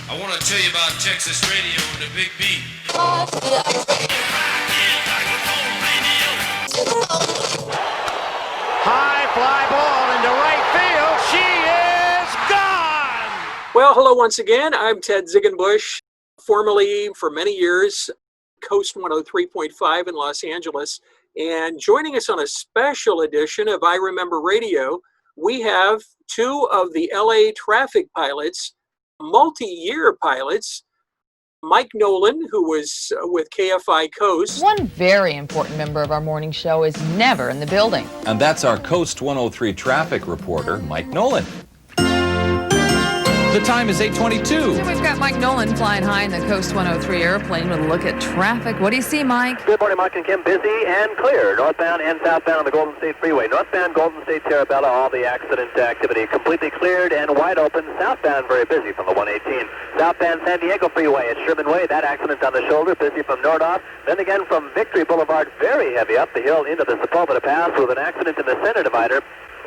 I want to tell you about Texas radio and the big beat. High fly ball into right field. She is gone. Well, hello once again. I'm Ted Ziegenbusch, formerly for many years KOST 103.5 in Los Angeles. And joining us on a special edition of I Remember Radio, we have two of the LA traffic pilots, multi-year pilots, Mike Nolan, who was with KFI KOST. One very important member of our morning show is never in the building. And that's our KOST 103 traffic reporter, Mike Nolan. The time is 8:22. So we've got Mike Nolan flying high in the KOST 103 airplane with a look at traffic. What do you see, Mike? Good morning, Mike and Kim. Busy and clear. Northbound and southbound on the Golden State Freeway. Northbound Golden State Terabella, all the accident activity completely cleared and wide open. Southbound very busy from the 118. Southbound San Diego Freeway at Sherman Way. That accident on the shoulder, busy from Nordoff. Then again from Victory Boulevard, very heavy up the hill into the Sepulveda Pass with an accident in the center divider.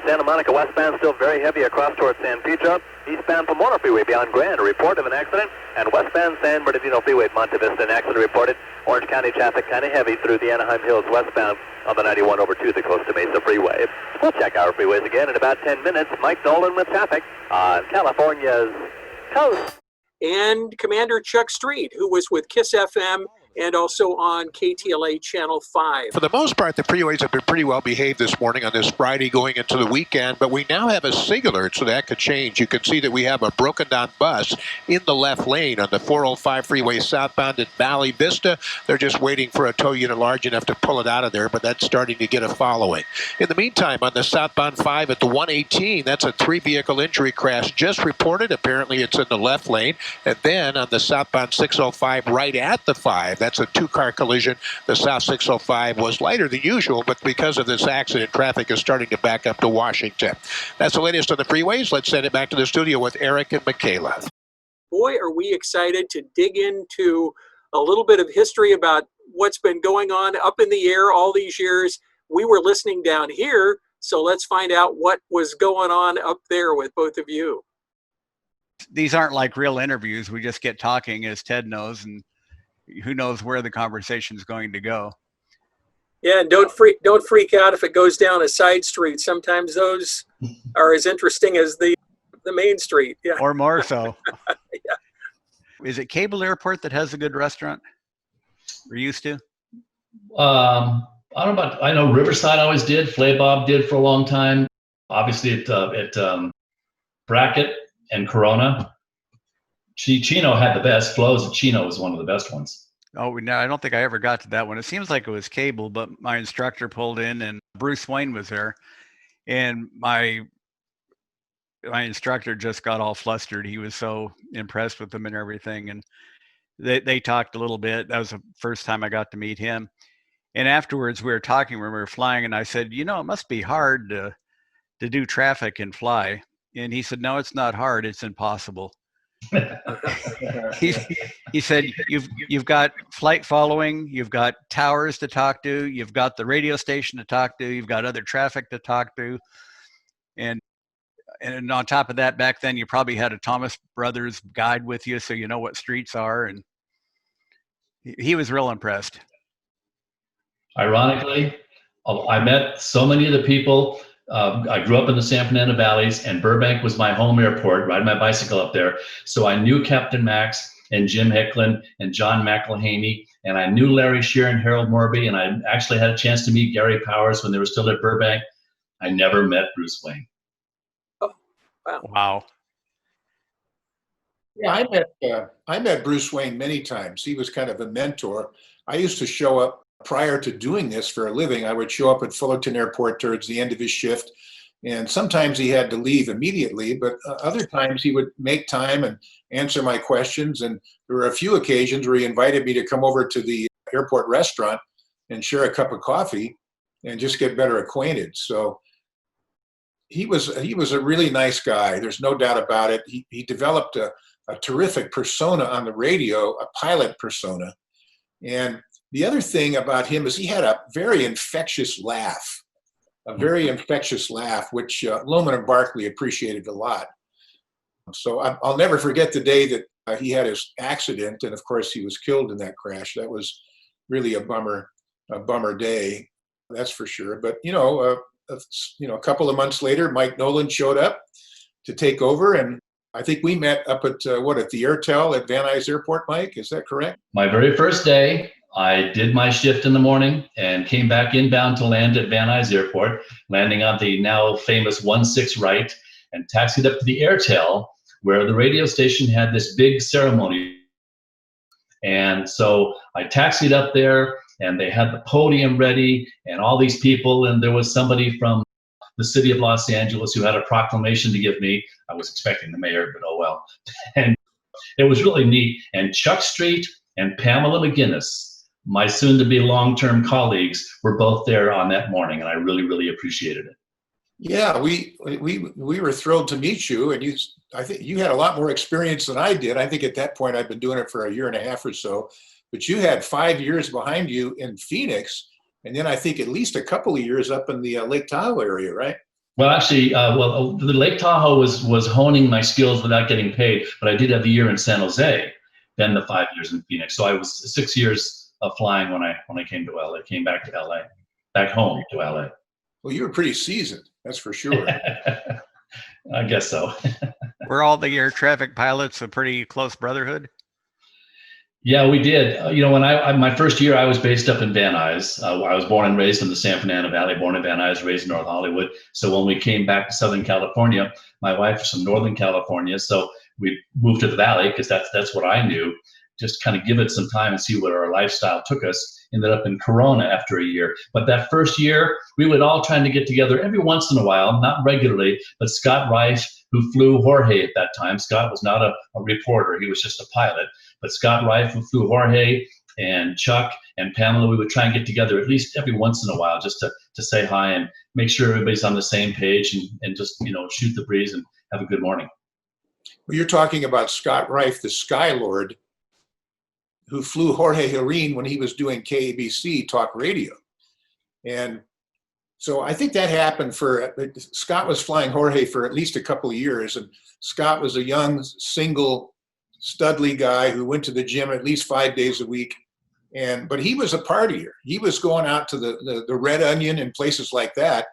Santa Monica westbound still very heavy across towards San Pedro. Eastbound Pomona Freeway beyond Grand, a report of an accident. And westbound San Bernardino Freeway at Monte Vista, an accident reported. Orange County traffic kind of heavy through the Anaheim Hills westbound on the 91 over to the Costa Mesa Freeway. We'll check our freeways again in about 10 minutes. Mike Nolan with traffic on California's coast. And Commander Chuck Street, who was with KIIS FM and also on KTLA Channel 5. For the most part, the freeways have been pretty well behaved this morning on this Friday going into the weekend, but we now have a singular, so that could change. You can see that we have a broken down bus in the left lane on the 405 freeway southbound at Valley Vista. They're just waiting for a tow unit large enough to pull it out of there, but that's starting to get a following. In the meantime, on the southbound 5 at the 118, that's a 3-vehicle injury crash just reported. Apparently it's in the left lane. And then on the southbound 605 right at the 5, that's a 2-car collision. The South 605 was lighter than usual, but because of this accident, traffic is starting to back up to Washington. That's the latest on the freeways. Let's send it back to the studio with Eric and Michaela. Boy, are we excited to dig into a little bit of history about what's been going on up in the air all these years. We were listening down here, so let's find out what was going on up there with both of you. These aren't like real interviews. We just get talking, as Ted knows, and who knows where the conversation is going to go. Yeah, and don't freak out if it goes down a side street. Sometimes those are as interesting as the main street. Yeah, or more so. Yeah. Is it Cable Airport that has a good restaurant? Or used to? I don't know about. I know Riverside always did. Flay Bob did for a long time. Obviously, at Brackett and Corona. Chino had the best flows. Chino was one of the best ones. Oh, no, I don't think I ever got to that one. It seems like it was Cable, but my instructor pulled in and Bruce Wayne was there. And my instructor just got all flustered. He was so impressed with them and everything. And they talked a little bit. That was the first time I got to meet him. And afterwards we were talking when we were flying, and I said, it must be hard to do traffic and fly. And he said, no, it's not hard. It's impossible. he said, you've got flight following, you've got towers to talk to, you've got the radio station to talk to, you've got other traffic to talk to. And on top of that, back then you probably had a Thomas Brothers guide with you, so you know what streets are. And he was real impressed. Ironically, I met so many of the people. I grew up in the San Fernando Valleys, and Burbank was my home airport, riding my bicycle up there. So I knew Captain Max and Jim Hicklin and John McElhaney, and I knew Larry Shear and Harold Morby, and I actually had a chance to meet Gary Powers when they were still at Burbank. I never met Bruce Wayne. Oh, wow. Wow. Yeah, I met Bruce Wayne many times. He was kind of a mentor. I used to show up prior to doing this for a living. I would show up at Fullerton Airport towards the end of his shift, and sometimes he had to leave immediately, but other times he would make time and answer my questions. And there were a few occasions where he invited me to come over to the airport restaurant and share a cup of coffee and just get better acquainted. So he was a really nice guy. There's no doubt about it. He developed a terrific persona on the radio, a pilot persona. And the other thing about him is he had a very infectious laugh, which Lohman and Barkley appreciated a lot. So I'll never forget the day that he had his accident, and of course he was killed in that crash. That was really a bummer day, that's for sure. But a couple of months later, Mike Nolan showed up to take over, and I think we met up at the Airtel at Van Nuys Airport, Mike, is that correct? My very first day, I did my shift in the morning and came back inbound to land at Van Nuys Airport, landing on the now famous 16 right, and taxied up to the Airtel, where the radio station had this big ceremony. And so I taxied up there, and they had the podium ready and all these people, and there was somebody from the city of Los Angeles who had a proclamation to give me. I was expecting the mayor, but oh well. And it was really neat. And Chuck Street and Pamela McGinnis, my soon-to-be long-term colleagues, were both there on that morning, and I really, really appreciated it. Yeah, we were thrilled to meet you, and I think you had a lot more experience than I did. I think at that point I'd been doing it for a year and a half or so, but you had 5 years behind you in Phoenix, and then I think at least a couple of years up in the Lake Tahoe area, right? Well, actually, the Lake Tahoe was honing my skills without getting paid, but I did have a year in San Jose, then the 5 years in Phoenix. So I was 6 years of flying when I came to LA, came back to LA, back home to LA. Well, you were pretty seasoned, that's for sure. I guess so. Were all the air traffic pilots a pretty close brotherhood? Yeah, we did. When my first year, I was based up in Van Nuys. I was born and raised in the San Fernando Valley, born in Van Nuys, raised in North Hollywood. So when we came back to Southern California, my wife was from Northern California. So we moved to the Valley because that's what I knew. Just kind of give it some time and see where our lifestyle took us. Ended up in Corona after a year. But that first year, we would all try to get together every once in a while, not regularly, but Scott Reif, who flew Jorge at that time. Scott was not a reporter. He was just a pilot. But Scott Reif, who flew Jorge, and Chuck and Pamela, we would try and get together at least every once in a while just to say hi and make sure everybody's on the same page and just, shoot the breeze and have a good morning. Well, you're talking about Scott Reif, the Sky Lord, who flew Jorge Hirin when he was doing KABC talk radio. And so I think that happened Scott was flying Jorge for at least a couple of years. And Scott was a young, single, studly guy who went to the gym at least 5 days a week. But he was a partier. He was going out to the Red Onion and places like that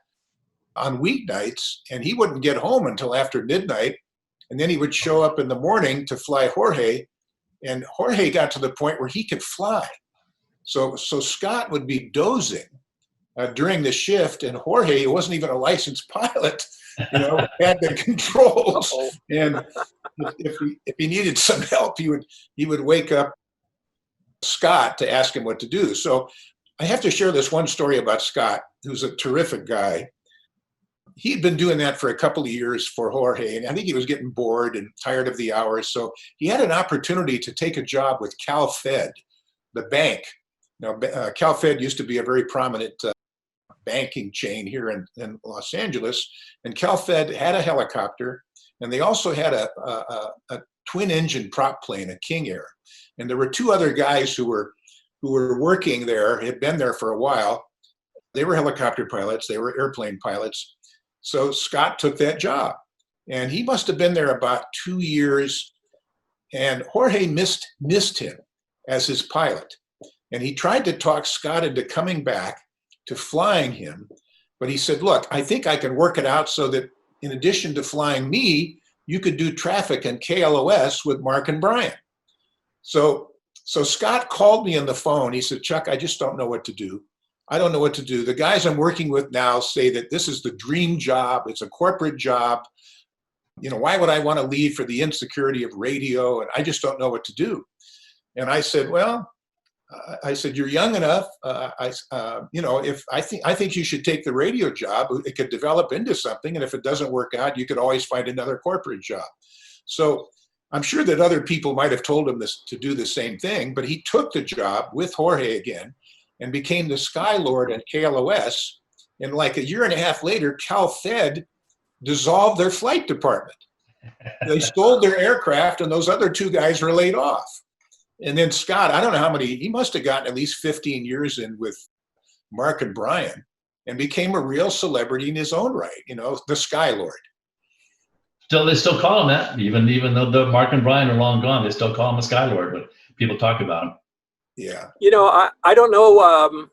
on weeknights, and he wouldn't get home until after midnight. And then he would show up in the morning to fly Jorge. And Jorge got to the point where he could fly. So Scott would be dozing during the shift, and Jorge, who wasn't even a licensed pilot, had the controls. And if he needed some help, he would wake up Scott to ask him what to do. So I have to share this one story about Scott, who's a terrific guy. He'd been doing that for a couple of years for Jorge, and I think he was getting bored and tired of the hours. So he had an opportunity to take a job with CalFed, the bank. CalFed used to be a very prominent banking chain here in Los Angeles, and CalFed had a helicopter, and they also had a twin-engine prop plane, a King Air. And there were two other guys who were working there, had been there for a while. They were helicopter pilots, they were airplane pilots. So Scott took that job, and he must have been there about 2 years, and Jorge missed him as his pilot. And he tried to talk Scott into coming back to flying him, but he said, look, I think I can work it out so that in addition to flying me, you could do traffic and KLOS with Mark and Brian. So Scott called me on the phone. He said, Chuck, I just don't know what to do. I don't know what to do. The guys I'm working with now say that this is the dream job. It's a corporate job. Why would I want to leave for the insecurity of radio? And I just don't know what to do. And I said, well, you're young enough. If I think you should take the radio job. It could develop into something. And if it doesn't work out, you could always find another corporate job. So I'm sure that other people might have told him to do the same thing, but he took the job with Jorge again and became the Sky Lord at KLOS. And like a year and a half later, CalFed dissolved their flight department. They sold their aircraft, and those other two guys were laid off. And then Scott, I don't know how many, he must have gotten at least 15 years in with Mark and Brian and became a real celebrity in his own right, the Sky Lord. They still call him that, even though the Mark and Brian are long gone, they still call him a Sky Lord, but people talk about him. Yeah. I don't know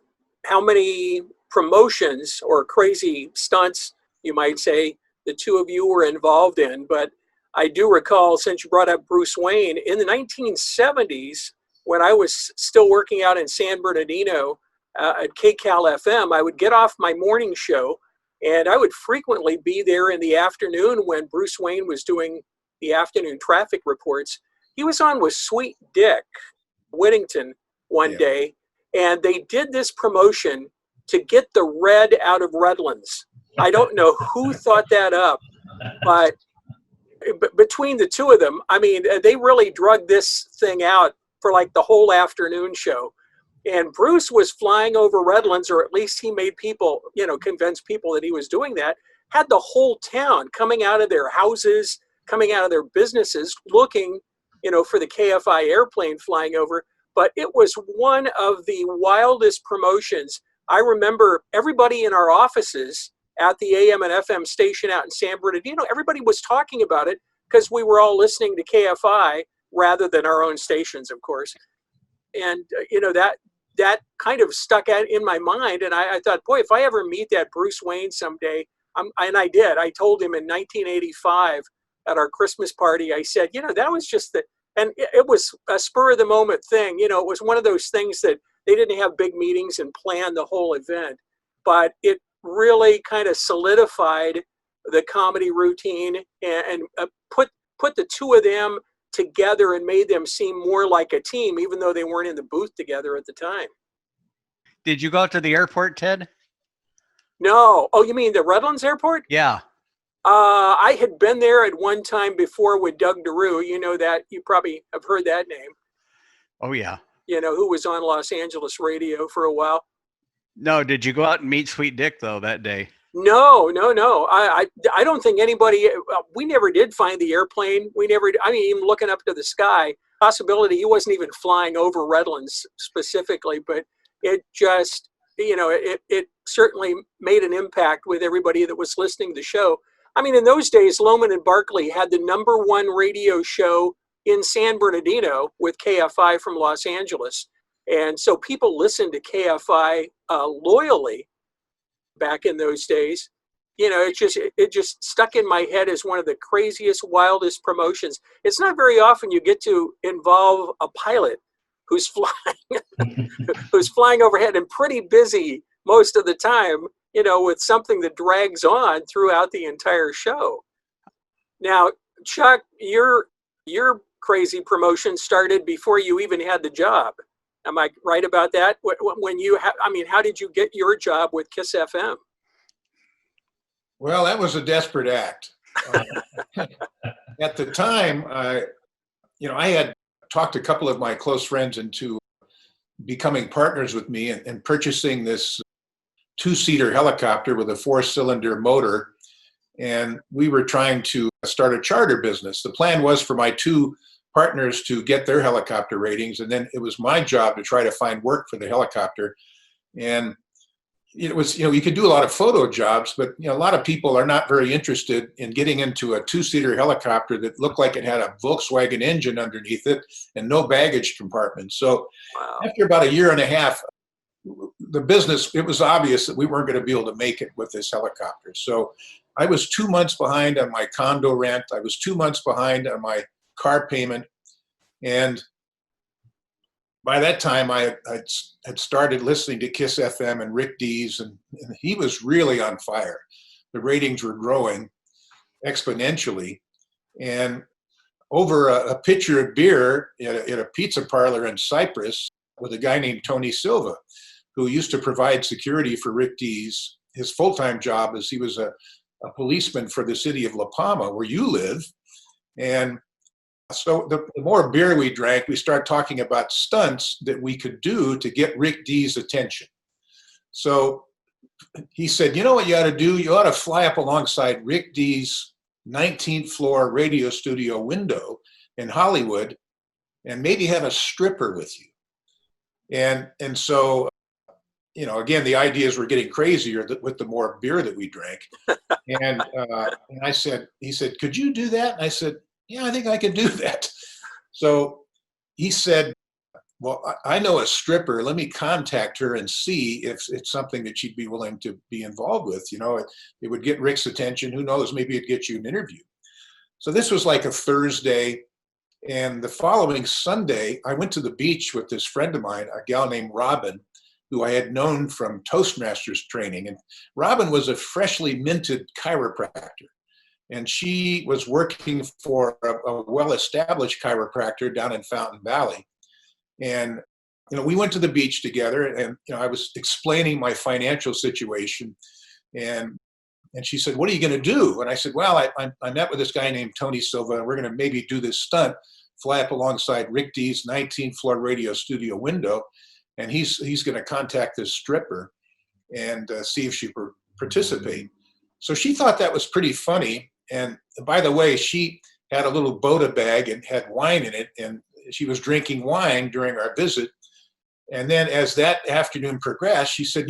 how many promotions or crazy stunts, you might say, the two of you were involved in, but I do recall, since you brought up Bruce Wayne, in the 1970s, when I was still working out in San Bernardino at KTLA FM, I would get off my morning show and I would frequently be there in the afternoon when Bruce Wayne was doing the afternoon traffic reports. He was on with Sweet Dick Whittington one day, and they did this promotion to get the red out of Redlands. I don't know who thought that up, but between the two of them, I mean, they really drug this thing out for like the whole afternoon show. And Bruce was flying over Redlands, or at least he made people, convince people that he was doing that, had the whole town coming out of their houses, coming out of their businesses, looking, for the KFI airplane flying over. But it was one of the wildest promotions. I remember everybody in our offices at the AM and FM station out in San Bernardino, everybody was talking about it because we were all listening to KFI rather than our own stations, of course. And, that kind of stuck out in my mind. And I thought, boy, if I ever meet that Bruce Wayne someday, and I did. I told him in 1985 at our Christmas party, I said, that was just and it was a spur of the moment thing. It was one of those things that they didn't have big meetings and plan the whole event, but it really kind of solidified the comedy routine and put the two of them together and made them seem more like a team, even though they weren't in the booth together at the time. Did you go out to the airport, Ted? No. Oh, you mean the Redlands Airport? Yeah. I had been there at one time before with Doug DeRue. You probably have heard that name. Oh, yeah. Who was on Los Angeles radio for a while. No, did you go out and meet Sweet Dick, though, that day? No. I don't think anybody, we never did find the airplane. Even looking up to the sky, possibility he wasn't even flying over Redlands specifically, but it just, it certainly made an impact with everybody that was listening to the show. In those days, Lohman and Barkley had the #1 radio show in San Bernardino with KFI from Los Angeles. And so people listened to KFI loyally back in those days. It just stuck in my head as one of the craziest, wildest promotions. It's not very often you get to involve a pilot who's flying overhead and pretty busy most of the time, with something that drags on throughout the entire show. Now, Chuck, your crazy promotion started before you even had the job. Am I right about that? When how did you get your job with KIIS FM? Well, that was a desperate act. At the time, I had talked a couple of my close friends into becoming partners with me and purchasing this 2-seater helicopter with a 4-cylinder motor. And we were trying to start a charter business. The plan was for my two partners to get their helicopter ratings, and then it was my job to try to find work for the helicopter. And it was, you could do a lot of photo jobs, but a lot of people are not very interested in getting into a 2-seater helicopter that looked like it had a Volkswagen engine underneath it and no baggage compartment. So after about a year and a half, the business, it was obvious that we weren't going to be able to make it with this helicopter. So I was 2 months behind on my condo rent. I was 2 months behind on my car payment. And by that time, I had started listening to KIIS FM and Rick Dees, and he was really on fire. The ratings were growing exponentially. And over a pitcher of beer at a pizza parlor in Cyprus with a guy named Tony Silva, who used to provide security for Rick Dees. His full-time job is he was a policeman for the city of La Palma, where you live. And so the more beer we drank, we started talking about stunts that we could do to get Rick Dees' attention. So he said, you know what you ought to do? You ought to fly up alongside Rick Dees' 19th floor radio studio window in Hollywood and maybe have a stripper with you. And so, again, the ideas were getting crazier with the more beer that we drank. And he said, could you do that? And I said, yeah, I think I can do that. So he said, well, I know a stripper. Let me contact her and see if it's something that she'd be willing to be involved with. It would get Rick's attention. Who knows? Maybe it'd get you an interview. So this was like a Thursday. And the following Sunday, I went to the beach with this friend of mine, a gal named Robin, who I had known from Toastmasters training. And Robin was a freshly minted chiropractor. And she was working for a well-established chiropractor down in Fountain Valley. And, we went to the beach together, and, I was explaining my financial situation. And she said, what are you going to do? And I said, well, I met with this guy named Tony Silva, and we're going to maybe do this stunt, fly up alongside Rick D's 19th floor radio studio window. And he's going to contact this stripper and see if she would participate. So she thought that was pretty funny. And by the way, she had a little Boda bag and had wine in it. And she was drinking wine during our visit. And then as that afternoon progressed, she said,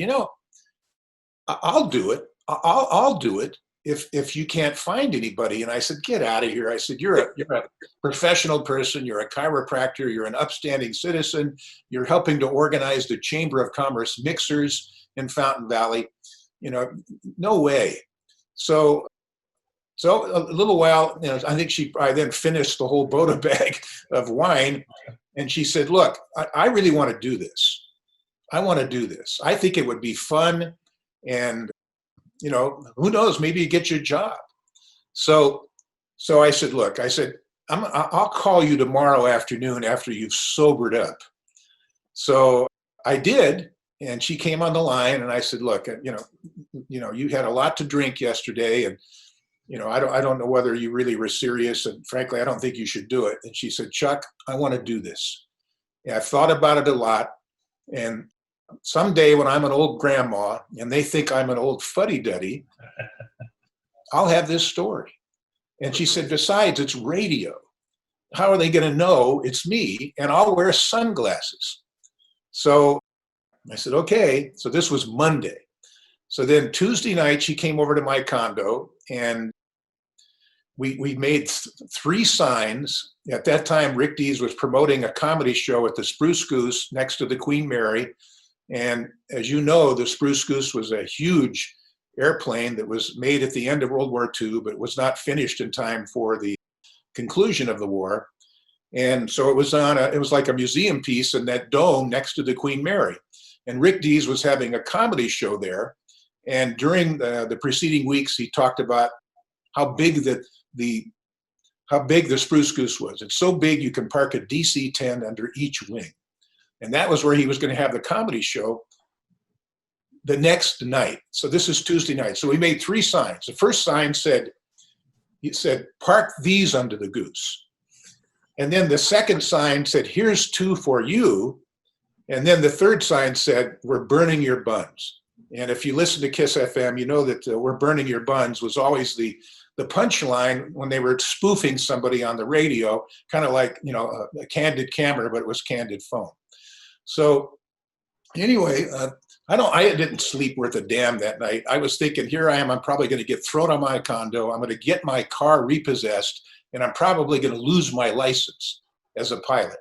I'll do it. I'll do it if you can't find anybody. And I said, get out of here. I said, you're a professional person. You're a chiropractor. You're an upstanding citizen. You're helping to organize the Chamber of Commerce mixers in Fountain Valley. No way. So a little while, I think I then finished the whole Boda bag of wine. And she said, look, I really want to do this. I want to do this. I think it would be fun. And, who knows, maybe you get your job. So I said, look, I'll call you tomorrow afternoon after you've sobered up. So I did. And she came on the line, and I said, look, you had a lot to drink yesterday, and I don't know whether you really were serious, and frankly, I don't think you should do it. And she said, Chuck, I want to do this. Yeah, I've thought about it a lot, and someday when I'm an old grandma and they think I'm an old fuddy-duddy, I'll have this story. And she said, besides, it's radio. How are they going to know it's me? And I'll wear sunglasses. So I said, okay. So this was Monday. So then Tuesday night, she came over to my condo, and we made 3 signs. At that time, Rick Dees was promoting a comedy show at the Spruce Goose next to the Queen Mary. And as you know, the Spruce Goose was a huge airplane that was made at the end of World War II, but was not finished in time for the conclusion of the war. And so it was like a museum piece in that dome next to the Queen Mary. And Rick Dees was having a comedy show there. And during the preceding weeks, he talked about how big the Spruce Goose was. It's so big you can park a DC-10 under each wing. And that was where he was going to have the comedy show the next night. So this is Tuesday night. So we made 3 signs. The first sign said, park these under the goose. And then the second sign said, here's 2 for you. And then the third sign said, we're burning your buns. And if you listen to KIIS FM, you know that we're burning your buns was always the punchline when they were spoofing somebody on the radio, kind of like, a candid camera, but it was candid phone. So anyway, I didn't sleep worth a damn that night. I was thinking, here I am, I'm probably going to get thrown out of my condo. I'm going to get my car repossessed, and I'm probably going to lose my license as a pilot.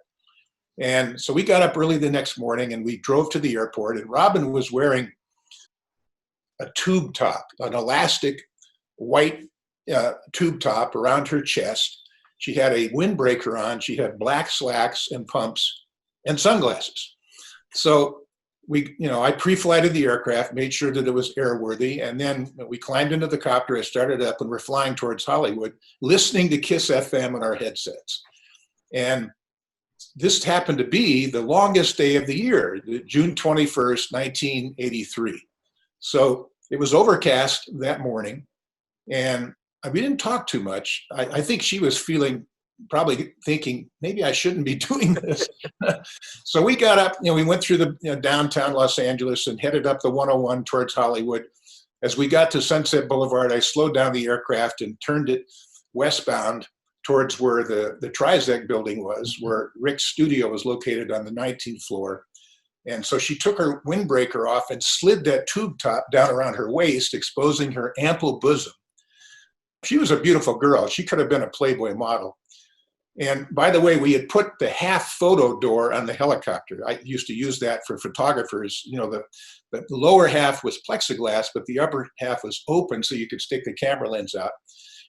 And so we got up early the next morning, and we drove to the airport, and Robin was wearing a tube top, an elastic white tube top around her chest. She had a windbreaker on. She had black slacks and pumps and sunglasses. So I pre-flighted the aircraft, made sure that it was airworthy, and then we climbed into the copter. I started up, and we're flying towards Hollywood, listening to KIIS FM on our headsets. And this happened to be the longest day of the year, June 21st, 1983. So it was overcast that morning, and we didn't talk too much. I think she was probably thinking, maybe I shouldn't be doing this. So we got up, we went through the downtown Los Angeles and headed up the 101 towards Hollywood. As we got to Sunset Boulevard, I slowed down the aircraft and turned it westbound towards where the Trizec building was, where Rick's studio was located on the 19th floor. And so she took her windbreaker off and slid that tube top down around her waist, exposing her ample bosom. She was a beautiful girl. She could have been a Playboy model. And by the way, we had put the half photo door on the helicopter. I used to use that for photographers. You know, the lower half was plexiglass, but the upper half was open so you could stick the camera lens out.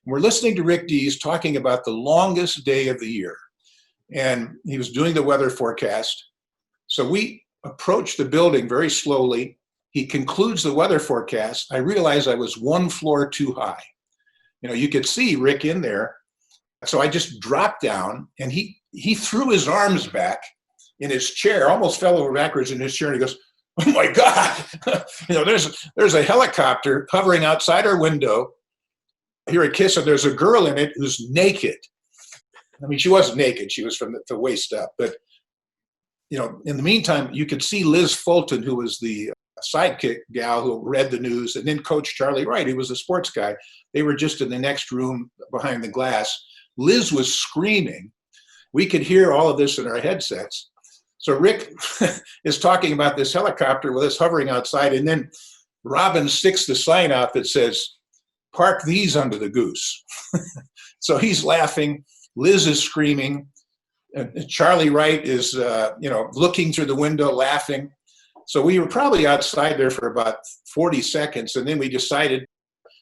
And we're listening to Rick Dees talking about the longest day of the year. And he was doing the weather forecast. So we approached the building very slowly. He concludes the weather forecast. I realized I was one floor too high. You know, you could see Rick in there. So I just dropped down, and he threw his arms back in his chair, almost fell over backwards in his chair, and he goes, "Oh my God, you know, there's a helicopter hovering outside our window here at KIIS, and there's a girl in it who's naked." I mean, she wasn't naked; she was from the waist up. But you know, in the meantime, you could see Liz Fulton, who was the sidekick gal who read the news, and then Coach Charlie Wright, who was a sports guy. They were just in the next room behind the glass. Liz was screaming. We could hear all of this in our headsets. So Rick is talking about this helicopter with us hovering outside, and then Robin sticks the sign out that says, "Park these under the goose." So he's laughing. Liz is screaming. And Charlie Wright is, looking through the window, laughing. So we were probably outside there for about 40 seconds, and then we decided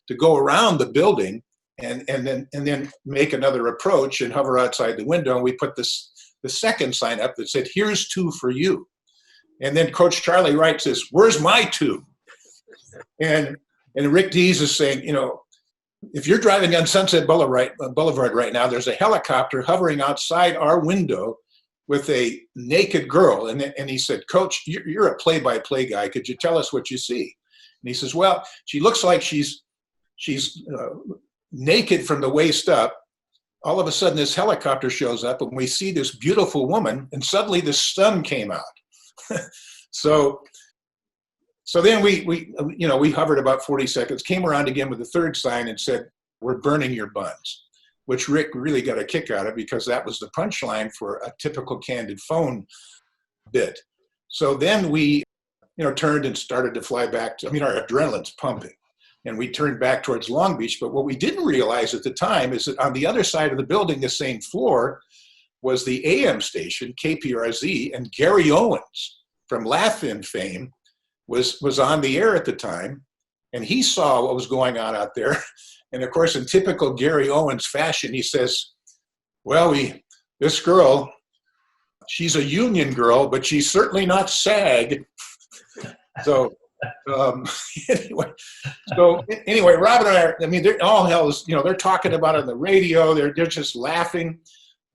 to go around the building and then make another approach and hover outside the window. And we put the second sign up that said, "Here's two for you." And then Coach Charlie Wright says, "Where's my two?" And Rick Dees is saying, you know, if you're driving on Sunset Boulevard right now, there's a helicopter hovering outside our window with a naked girl. And he said, "Coach, you're a play-by-play guy. Could you tell us what you see?" And he says, "Well, she looks like she's naked from the waist up. All of a sudden, this helicopter shows up, and we see this beautiful woman, and suddenly the sun came out." So then we hovered about 40 seconds, came around again with the third sign and said, "We're burning your buns," which Rick really got a kick out of because that was the punchline for a typical Candid Phone bit. So then we, turned and started to fly back our adrenaline's pumping. And we turned back towards Long Beach. But what we didn't realize at the time is that on the other side of the building, the same floor, was the AM station, KPRZ, and Gary Owens from Laugh-In fame was on the air at the time. And he saw what was going on out there. And of course, in typical Gary Owens fashion, he says, "Well, this girl, she's a union girl, but she's certainly not SAG." So anyway, Rob and I, they're all hell is, they're talking about it on the radio. They're just laughing,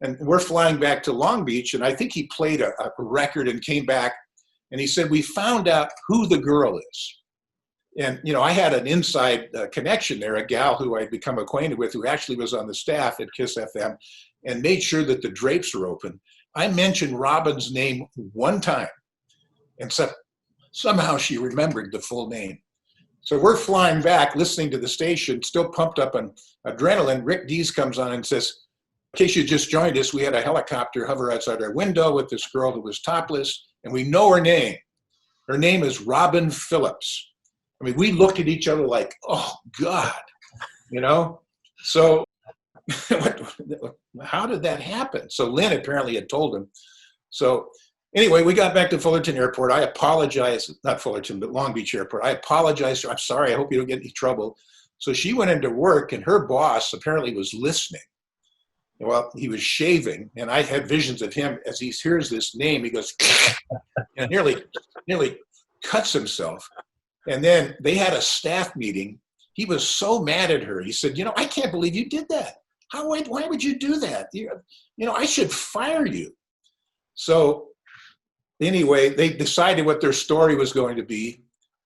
and we're flying back to Long Beach. And I think he played a record and came back, and he said, "We found out who the girl is." And, I had an inside connection there, a gal who I'd become acquainted with, who actually was on the staff at KIIS FM and made sure that the drapes were open. I mentioned Robin's name one time, and somehow she remembered the full name. So we're flying back, listening to the station, still pumped up on adrenaline. Rick Dees comes on and says, "In case you just joined us, we had a helicopter hover outside our window with this girl who was topless, and we know her name. Her name is Robin Phillips." We looked at each other like, "Oh, God," So how did that happen? So Lynn apparently had told him. So anyway, we got back to Fullerton Airport. I apologize, not Fullerton, but Long Beach Airport. I apologize. I'm sorry. I hope you don't get any trouble. So she went into work, and her boss apparently was listening. Well, he was shaving, and I had visions of him as he hears this name. He goes, and nearly cuts himself. And then they had a staff meeting. He was so mad at her. He said, "I can't believe you did that. Why would you do that? I should fire you." So anyway, they decided what their story was going to be.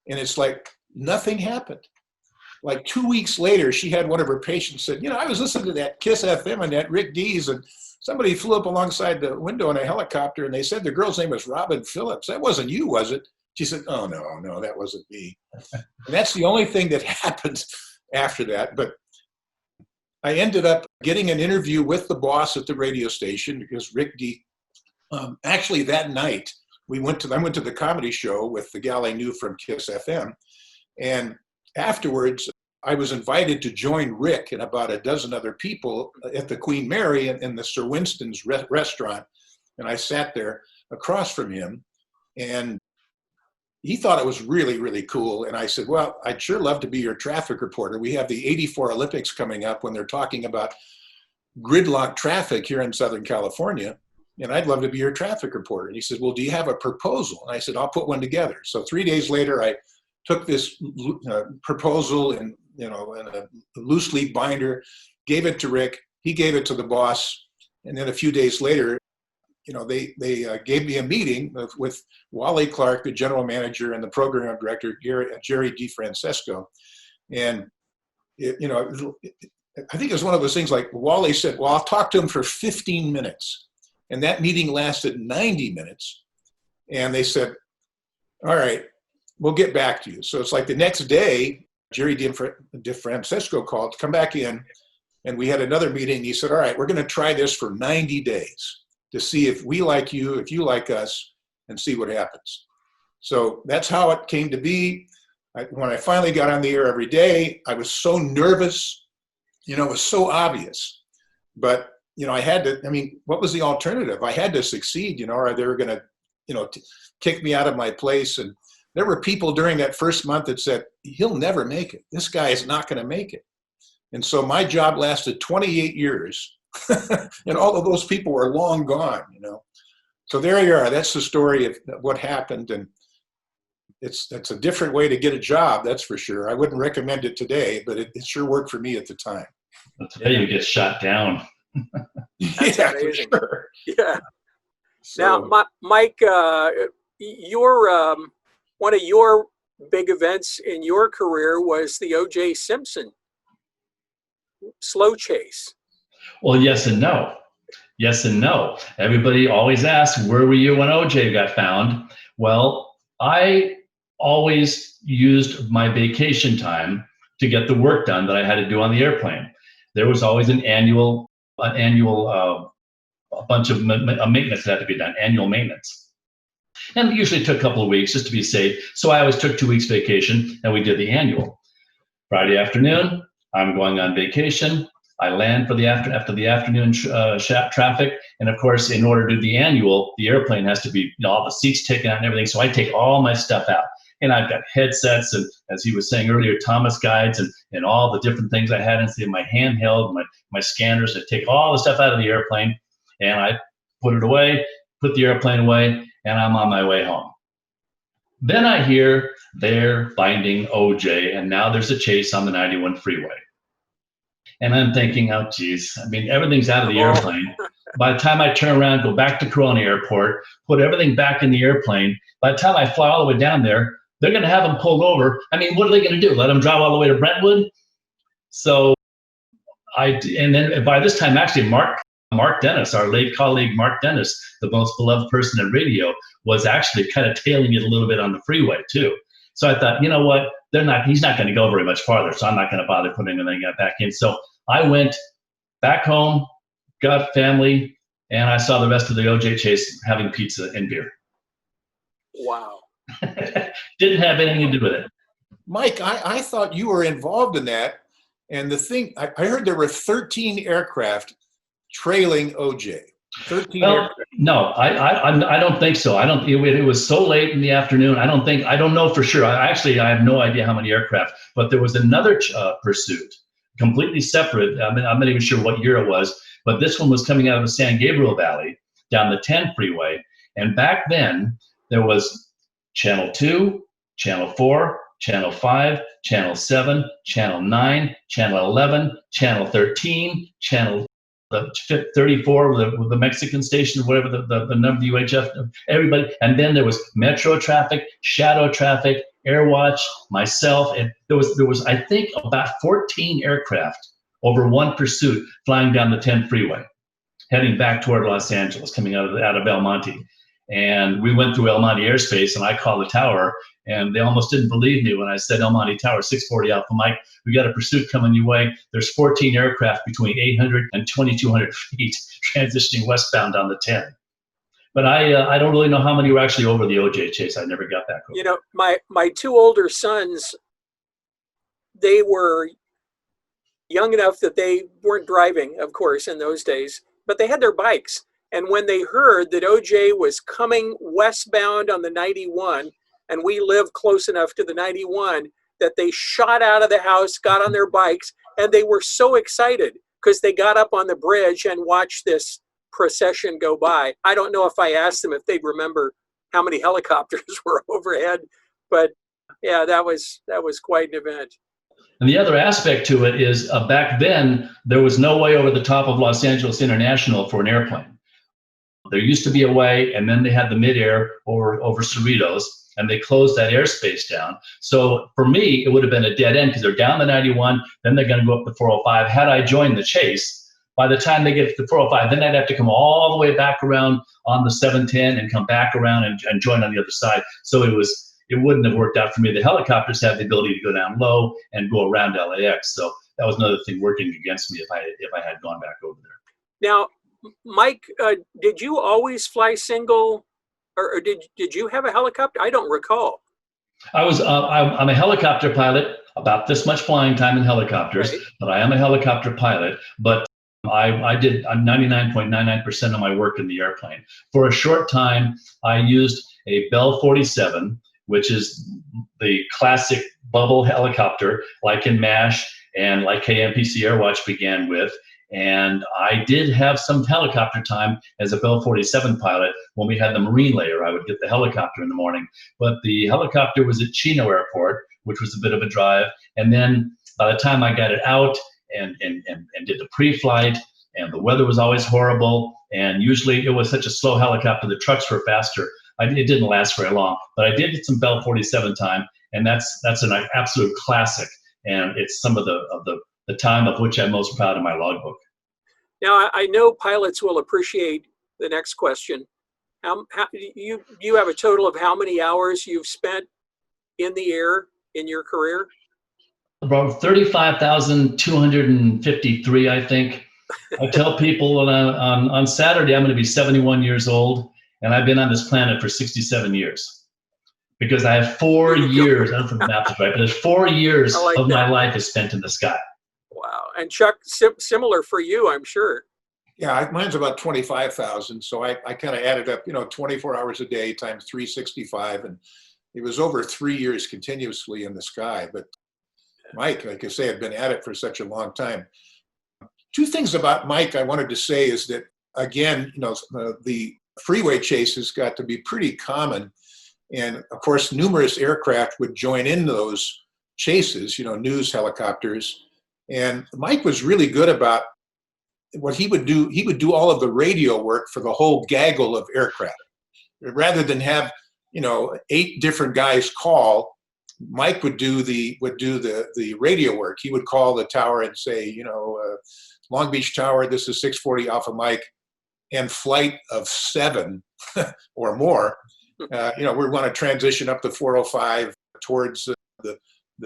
And it's like nothing happened. Like 2 weeks later, she had one of her patients said, "I was listening to that KIIS FM and that Rick Dees, and somebody flew up alongside the window in a helicopter, and they said the girl's name was Robin Phillips. That wasn't you, was it?" She said, "Oh, no, that wasn't me." And that's the only thing that happened after that. But I ended up getting an interview with the boss at the radio station because Rick D. Actually, that night I went to the comedy show with the gal I knew from KIIS FM, and afterwards I was invited to join Rick and about a dozen other people at the Queen Mary in the Sir Winston's restaurant, and I sat there across from him, and he thought it was really, really cool. And I said, well, I'd sure love to be your traffic reporter. We have the '84 Olympics coming up when they're talking about gridlock traffic here in Southern California, and I'd love to be your traffic reporter. And he said, well, do you have a proposal? And I said, I'll put one together. So 3 days later, I took this proposal in a loose leaf binder, gave it to Rick. He gave it to the boss. And then a few days later, they gave me a meeting with Wally Clark, the general manager, and the program director, Jerry DeFrancesco. And, I think it was one of those things like Wally said, well, I'll talk to him for 15 minutes. And that meeting lasted 90 minutes. And they said, all right, we'll get back to you. So it's like the next day, Jerry DeFrancesco called, come back in. And we had another meeting. He said, all right, we're going to try this for 90 days. To see if we like you, if you like us, and see what happens. So that's how it came to be. When I finally got on the air every day, I was so nervous. It was so obvious. But, I had to, what was the alternative? I had to succeed, or they were going to, kick me out of my place. And there were people during that first month that said, he'll never make it. This guy is not going to make it. And so my job lasted 28 years. And all of those people were long gone, So there you are. That's the story of what happened. And it's a different way to get a job, that's for sure. I wouldn't recommend it today, but it sure worked for me at the time. Today you get shot down. That's yeah, amazing. for sure. Yeah. So, Now, Mike, your one of your big events in your career was the O.J. Simpson slow chase. Well, yes and no. Yes and no. Everybody always asks, where were you when OJ got found? Well, I always used my vacation time to get the work done that I had to do on the airplane. There was always an annual a bunch of maintenance that had to be done, annual maintenance. And it usually took a couple of weeks just to be safe. So I always took 2 weeks vacation and we did the annual. Friday afternoon, I'm going on vacation. I land for after the afternoon traffic. And of course, in order to do the annual, the airplane has to be, all the seats taken out and everything. So I take all my stuff out. And I've got headsets and, as he was saying earlier, Thomas guides and all the different things I had in my handheld, my scanners. I take all the stuff out of the airplane and I put it away, put the airplane away, and I'm on my way home. Then I hear they're finding OJ, and now there's a chase on the 91 freeway. And I'm thinking, oh, geez, everything's out of the airplane. By the time I turn around, go back to Corona Airport, put everything back in the airplane, by the time I fly all the way down there, they're going to have them pulled over. What are they going to do? Let them drive all the way to Brentwood? So and then by this time, actually, Mark Dennis, our late colleague, Mark Dennis, the most beloved person in radio, was actually kind of tailing it a little bit on the freeway too. So I thought, you know what? He's not going to go very much farther, so I'm not going to bother putting anything back in. So I went back home, got family, and I saw the rest of the OJ chase having pizza and beer. Wow. Didn't have anything to do with it. Mike, I thought you were involved in that. And the thing, I heard there were 13 aircraft trailing OJ. 13 aircraft. No, I don't think so. It was so late in the afternoon. I don't know for sure. I have no idea how many aircraft, but there was another pursuit, completely separate. I'm not even sure what year it was, but this one was coming out of the San Gabriel Valley down the 10 freeway. And back then there was Channel 2, Channel 4, Channel 5, Channel 7, Channel 9, Channel 11, Channel 13, Channel 34 with the Mexican station, whatever the number, the UHF, everybody. And then there was Metro traffic, Shadow traffic, Airwatch, myself, and there was I think about 14 aircraft over one pursuit flying down the 10 freeway, heading back toward Los Angeles, coming out of El Monte. And we went through El Monte airspace, and I called the tower, and they almost didn't believe me when I said, El Monte Tower, 640 Alpha Mike, we got a pursuit coming your way. There's 14 aircraft between 800 and 2,200 feet transitioning westbound on the 10. But I don't really know how many were actually over the OJ chase. I never got back over. You know, my two older sons, they were young enough that they weren't driving, of course, in those days, but they had their bikes. And when they heard that OJ was coming westbound on the 91, and we live close enough to the 91, that they shot out of the house, got on their bikes, and they were so excited because they got up on the bridge and watched this procession go by. I don't know if I asked them if they'd remember how many helicopters were overhead, but yeah, that was quite an event. And the other aspect to it is back then, there was no way over the top of Los Angeles International for an airplane. There used to be a way, and then they had the midair over Cerritos, and they closed that airspace down. So for me, it would have been a dead end because they're down the 91, then they're going to go up the 405. Had I joined the chase, by the time they get to the 405, then I'd have to come all the way back around on the 710 and come back around and join on the other side. So it wouldn't have worked out for me. The helicopters have the ability to go down low and go around LAX. So that was another thing working against me if I had gone back over there. Now, Mike, did you always fly single, or did you have a helicopter? I don't recall. I'm a helicopter pilot, about this much flying time in helicopters, right. But I am a helicopter pilot. But I did 99.99% of my work in the airplane. For a short time, I used a Bell 47, which is the classic bubble helicopter, like in MASH and like KMPC Airwatch began with. And I did have some helicopter time as a Bell 47 pilot. When we had the Marine layer, I would get the helicopter in the morning. But the helicopter was at Chino Airport, which was a bit of a drive. And then by the time I got it out and did the pre-flight, and the weather was always horrible, and usually it was such a slow helicopter, the trucks were faster. It didn't last very long, but I did get some Bell 47 time, and that's an absolute classic. And it's some of the time of which I'm most proud of my logbook. Now, I know pilots will appreciate the next question. How you have a total of how many hours you've spent in the air in your career? About 35,253, I think. I tell people on Saturday I'm going to be 71 years old, and I've been on this planet for 67 years. Because I have 4 years, I don't know if the math is right, but there's 4 years of my life is spent in the sky. Wow. And Chuck, similar for you, I'm sure. Yeah, mine's about 25,000. So I kind of added up, 24 hours a day times 365. And it was over 3 years continuously in the sky. But Mike, like I say, had been at it for such a long time. Two things about Mike I wanted to say is that, again, the freeway chases got to be pretty common. And of course, numerous aircraft would join in those chases, news helicopters. And Mike was really good about what he would do. He would do all of the radio work for the whole gaggle of aircraft. Rather than have, 8 different guys call, Mike would do the radio work. He would call the tower and say, Long Beach Tower, this is 640 Alpha Mike, and flight of 7 or more. We want to transition up the 405 towards the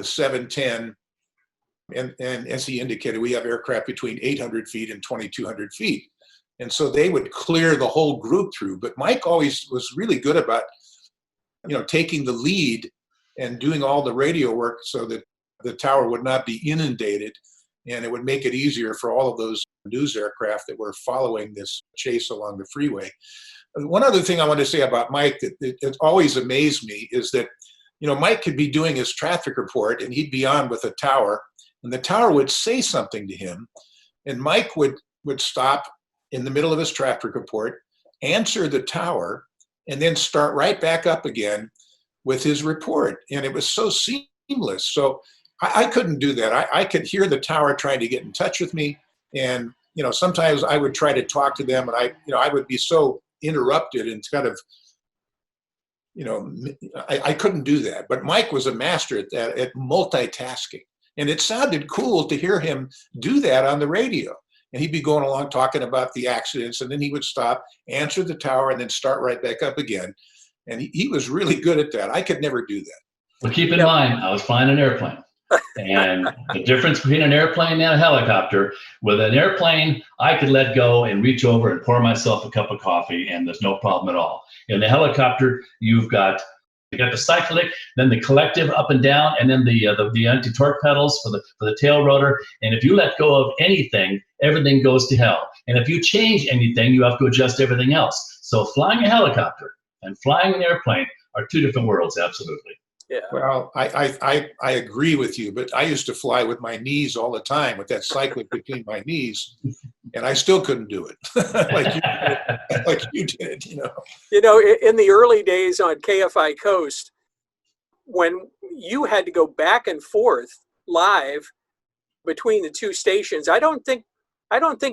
710. And as he indicated, we have aircraft between 800 feet and 2,200 feet. And so they would clear the whole group through. But Mike always was really good about, taking the lead and doing all the radio work so that the tower would not be inundated. And it would make it easier for all of those news aircraft that were following this chase along the freeway. One other thing I want to say about Mike that it always amazed me is that, Mike could be doing his traffic report and he'd be on with a tower, and the tower would say something to him, and Mike would stop in the middle of his traffic report, answer the tower, and then start right back up again with his report. And it was so seamless. So I couldn't do that. I could hear the tower trying to get in touch with me. And, sometimes I would try to talk to them, and I would be so interrupted and kind of, I couldn't do that. But Mike was a master at that, at multitasking. And it sounded cool to hear him do that on the radio. and he'd be going along talking about the accidents, and then he would stop, answer the tower, and then start right back up again. And he was really good at that. I could never do that. Well, keep in mind, I was flying an airplane. And the difference between an airplane and a helicopter, with an airplane, I could let go and reach over and pour myself a cup of coffee, and there's no problem at all. In the helicopter, you got the cyclic, then the collective up and down, and then the anti-torque pedals for the tail rotor. And if you let go of anything, everything goes to hell. And if you change anything, you have to adjust everything else. So flying a helicopter and flying an airplane are two different worlds, absolutely. Yeah. Well, I agree with you, but I used to fly with my knees all the time, with that cyclic between my knees, and I still couldn't do it like you did, you know. You know, in the early days on KFI KOST, when you had to go back and forth live between the two stations, I don't think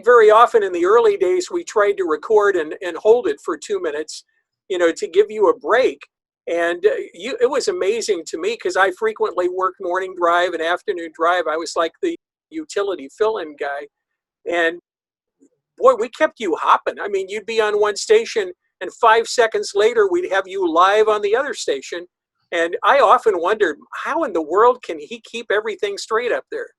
very often in the early days we tried to record and hold it for 2 minutes, you know, to give you a break. And it was amazing to me because I frequently worked morning drive and afternoon drive. I was like the utility fill-in guy. And boy, we kept you hopping. I mean, you'd be on one station and 5 seconds later, we'd have you live on the other station. And I often wondered, how in the world can he keep everything straight up there?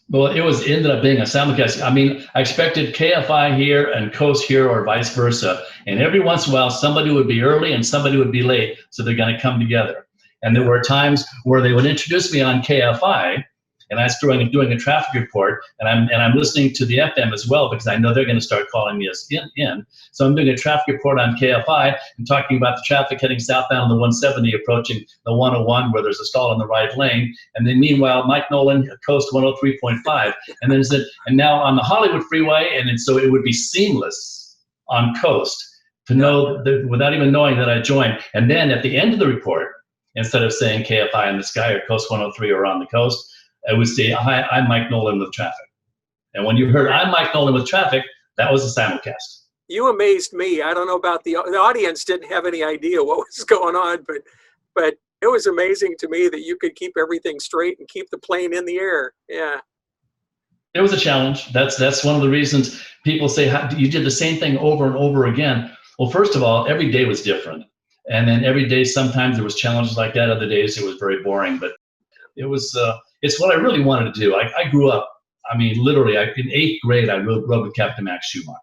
Well, ended up being a simulcast. I mean, I expected KFI here and KOST here or vice versa. And every once in a while, somebody would be early and somebody would be late. So they're going to come together. And there were times where they would introduce me on KFI, and I was doing a traffic report, and I'm listening to the FM as well because I know they're going to start calling me in. So I'm doing a traffic report on KFI and talking about the traffic heading southbound on the 170 approaching the 101 where there's a stall in the right lane. And then meanwhile, Mike Nolan, KOST 103.5, and then and now on the Hollywood Freeway, and then so it would be seamless on KOST to know that without even knowing that I joined. And then at the end of the report, instead of saying KFI in the sky or KOST 103 or on the coast, I would say, hi, I'm Mike Nolan with traffic. And when you heard I'm Mike Nolan with traffic, that was a simulcast. You amazed me. I don't know about the audience didn't have any idea what was going on, but it was amazing to me that you could keep everything straight and keep the plane in the air. Yeah. It was a challenge. That's one of the reasons people say, you did the same thing over and over again. Well, first of all, every day was different. And then every day, sometimes there was challenges like that. Other days, it was very boring. But it was, it's what I really wanted to do. I grew up, I mean, literally, in 8th grade, I rode with Captain Max Schumacher.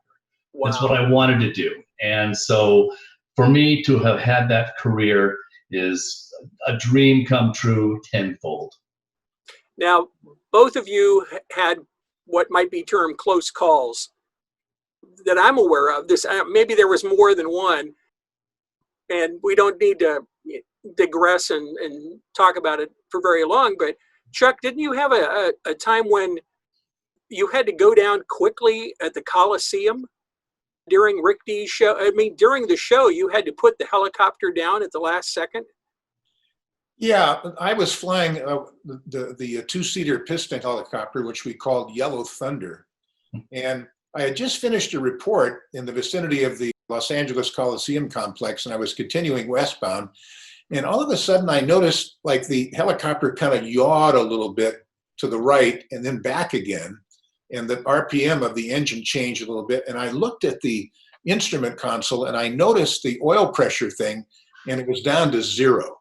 Wow. That's what I wanted to do. And so for me to have had that career is a dream come true tenfold. Now, both of you had what might be termed close calls that I'm aware of. Maybe there was more than one, and we don't need to digress and talk about it for very long, but Chuck, didn't you have a time when you had to go down quickly at the Coliseum during Rick D's show? I mean, during the show, you had to put the helicopter down at the last second? Yeah, I was flying the two-seater piston helicopter, which we called Yellow Thunder. And I had just finished a report in the vicinity of the Los Angeles Coliseum complex, and I was continuing westbound. And all of a sudden, I noticed like the helicopter kind of yawed a little bit to the right and then back again. And the RPM of the engine changed a little bit. And I looked at the instrument console and I noticed the oil pressure thing, and it was down to 0.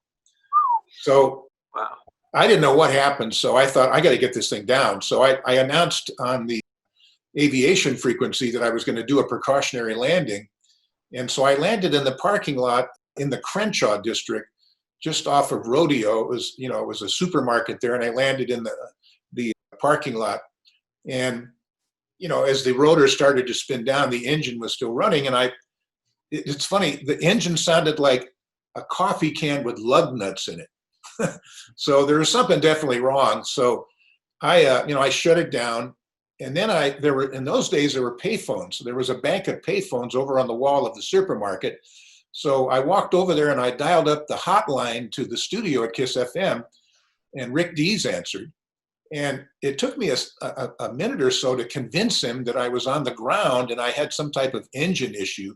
So wow. I didn't know what happened. So I thought, I got to get this thing down. So I announced on the aviation frequency that I was going to do a precautionary landing. And so I landed in the parking lot in the Crenshaw district, just off of Rodeo. It was a supermarket there, and I landed in the parking lot. And, as the rotor started to spin down, the engine was still running. And it's funny, the engine sounded like a coffee can with lug nuts in it. So there was something definitely wrong. So I shut it down. And then in those days, there were payphones. So there was a bank of payphones over on the wall of the supermarket. So I walked over there and I dialed up the hotline to the studio at KIIS FM, and Rick Dees answered. And it took me a minute or so to convince him that I was on the ground and I had some type of engine issue.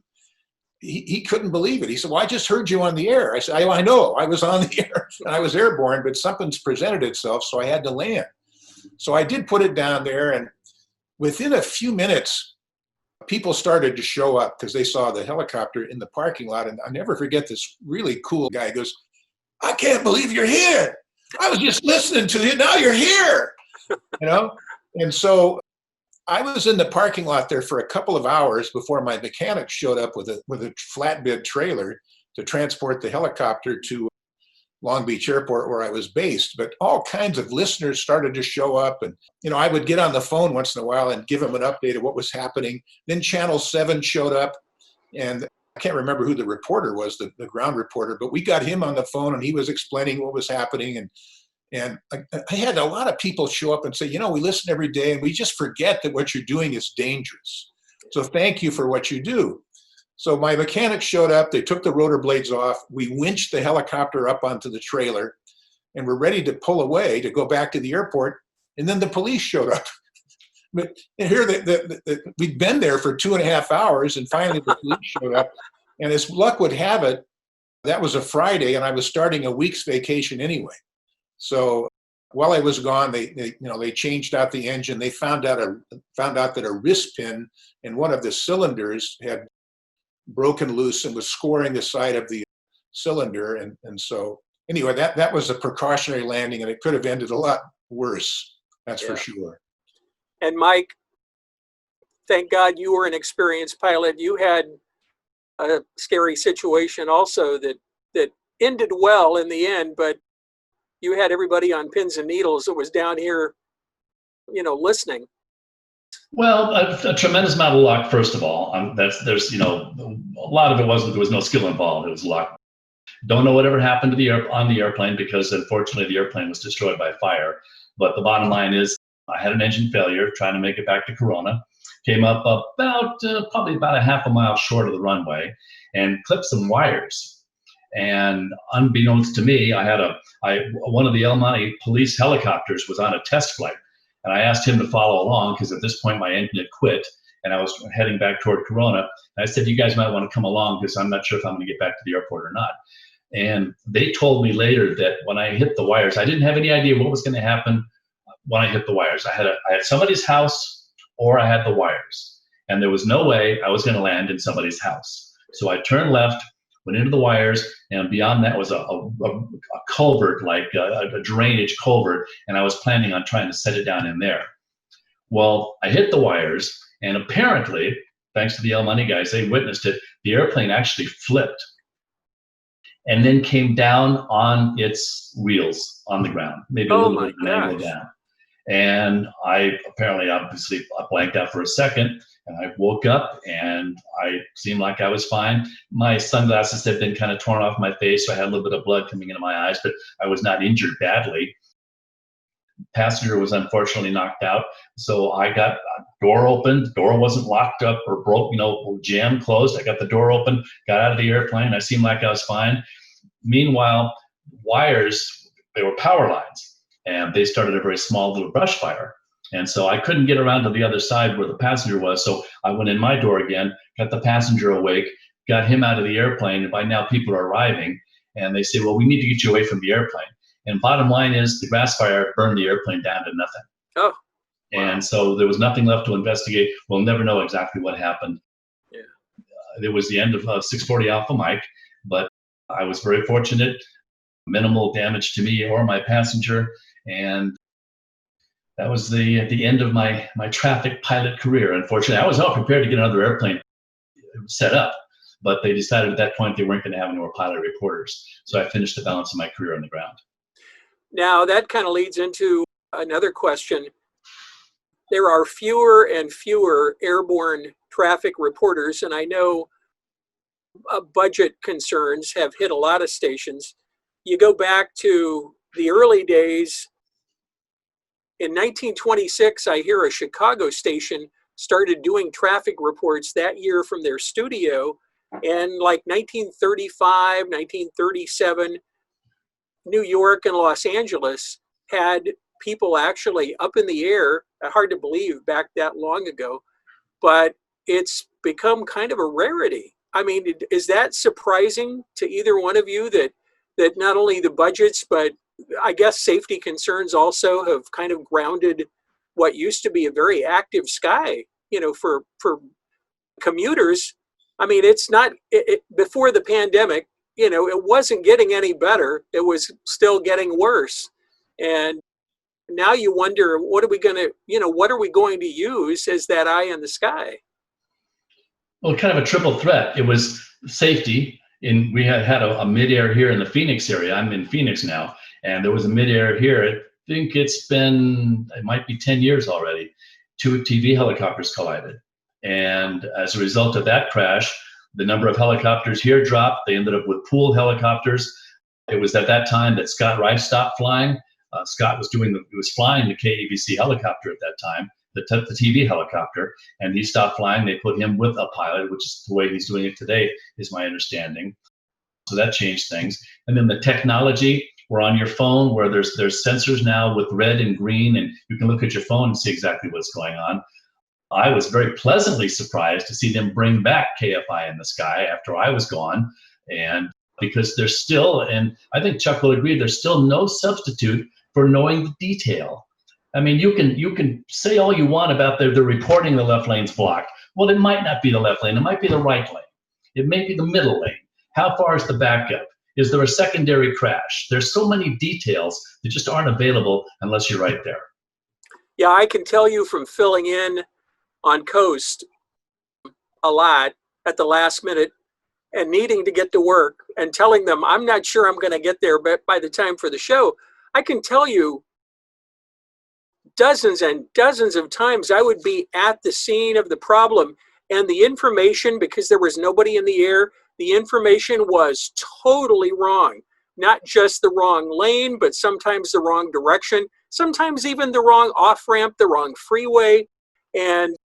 He couldn't believe it. He said, well, I just heard you on the air. I said, I know, I was on the air and I was airborne, but something's presented itself, so I had to land. So I did put it down there, and within a few minutes, people started to show up because they saw the helicopter in the parking lot. And I'll never forget this really cool guy goes, "I can't believe you're here. I was just listening to you. Now you're here." You know? And so I was in the parking lot there for a couple of hours before my mechanic showed up with a flatbed trailer to transport the helicopter to Long Beach Airport where I was based. But all kinds of listeners started to show up, and I would get on the phone once in a while and give them an update of what was happening. Then Channel 7 showed up, and I can't remember who the reporter was, the ground reporter, but we got him on the phone and he was explaining what was happening. And I had a lot of people show up and say, we listen every day and we just forget that what you're doing is dangerous. So thank you for what you do. So my mechanics showed up, they took the rotor blades off, we winched the helicopter up onto the trailer, and we're ready to pull away to go back to the airport. And then the police showed up. But here we'd been there for 2.5 hours, and finally the police showed up. And as luck would have it, that was a Friday, and I was starting a week's vacation anyway. So while I was gone, they changed out the engine. They found out that a wrist pin in one of the cylinders had broken loose and was scoring the side of the cylinder. And so anyway, that was a precautionary landing, and it could have ended a lot worse. That's for sure. And Mike, thank God you were an experienced pilot. You had a scary situation also that ended well in the end, but you had everybody on pins and needles that was down here, listening. Well, a tremendous amount of luck, first of all. There's a lot of it there was no skill involved. It was luck. Don't know whatever happened to on the airplane, because unfortunately the airplane was destroyed by fire. But the bottom line is I had an engine failure trying to make it back to Corona. Came up probably about a half a mile short of the runway and clipped some wires. And unbeknownst to me, one of the El Monte police helicopters was on a test flight. And I asked him to follow along because at this point my engine had quit and I was heading back toward Corona. And I said, "You guys might want to come along because I'm not sure if I'm going to get back to the airport or not." And they told me later that when I hit the wires, I didn't have any idea what was going to happen when I hit the wires. I had somebody's house or I had the wires. And there was no way I was going to land in somebody's house. So I turned left, went into the wires, and beyond that was a culvert, like a drainage culvert, and I was planning on trying to set it down in there. Well, I hit the wires, and apparently, thanks to the El Monte guys, they witnessed it, the airplane actually flipped and then came down on its wheels on the ground, maybe a little bit of an angle down. And I obviously blanked out for a second, and I woke up and I seemed like I was fine. My sunglasses had been kind of torn off my face, so I had a little bit of blood coming into my eyes, but I was not injured badly. Passenger was unfortunately knocked out, so I got a door open. The door wasn't locked up or broke, jammed closed. I got the door open, got out of the airplane. I seemed like I was fine. Meanwhile, wires, they were power lines, and they started a very small little brush fire. And so I couldn't get around to the other side where the passenger was. So I went in my door again, got the passenger awake, got him out of the airplane. And by now people are arriving and they say, "Well, we need to get you away from the airplane." And bottom line is the grass fire burned the airplane down to nothing. Oh. And so there was nothing left to investigate. We'll never know exactly what happened. Yeah. It was the end of 640 Alpha Mike, but I was very fortunate. Minimal damage to me or my passenger. And that was the end of my traffic pilot career. Unfortunately, I was all prepared to get another airplane set up, but they decided at that point they weren't going to have any more pilot reporters. So I finished the balance of my career on the ground. Now that kind of leads into another question. There are fewer and fewer airborne traffic reporters, and I know budget concerns have hit a lot of stations. You go back to the early days. In 1926, I hear a Chicago station started doing traffic reports that year from their studio. And like 1935, 1937, New York and Los Angeles had people actually up in the air. Hard to believe back that long ago, but it's become kind of a rarity. I mean, is that surprising to either one of you that not only the budgets, but I guess safety concerns also have kind of grounded what used to be a very active sky, for commuters. I mean, it's not, before the pandemic, it wasn't getting any better. It was still getting worse. And now you wonder, what are we going to use as that eye in the sky? Well, kind of a triple threat. It was safety. We had a midair here in the Phoenix area. I'm in Phoenix now, and there was a midair here. I think it might be 10 years already. 2 TV helicopters collided. And as a result of that crash, the number of helicopters here dropped. They ended up with pool helicopters. It was at that time that Scott Rice stopped flying. Scott was flying the KABC helicopter at that time, the TV helicopter, and he stopped flying. They put him with a pilot, which is the way he's doing it today, is my understanding. So that changed things. And then the technology, we're on your phone where there's sensors now with red and green, and you can look at your phone and see exactly what's going on. I was very pleasantly surprised to see them bring back KFI in the sky after I was gone. And because there's still, and I think Chuck will agree, there's still no substitute for knowing the detail. I mean, you can say all you want about they're reporting the left lane's blocked. Well, it might not be the left lane. It might be the right lane. It may be the middle lane. How far is the backup? Is there a secondary crash? There's so many details that just aren't available unless you're right there. Yeah, I can tell you from filling in on KOST a lot at the last minute and needing to get to work and telling them I'm not sure I'm going to get there by the time for the show. I can tell you dozens and dozens of times I would be at the scene of the problem, and the information, because there was nobody in the air, the information was totally wrong. Not just the wrong lane, but sometimes the wrong direction, sometimes even the wrong off-ramp, the wrong freeway. And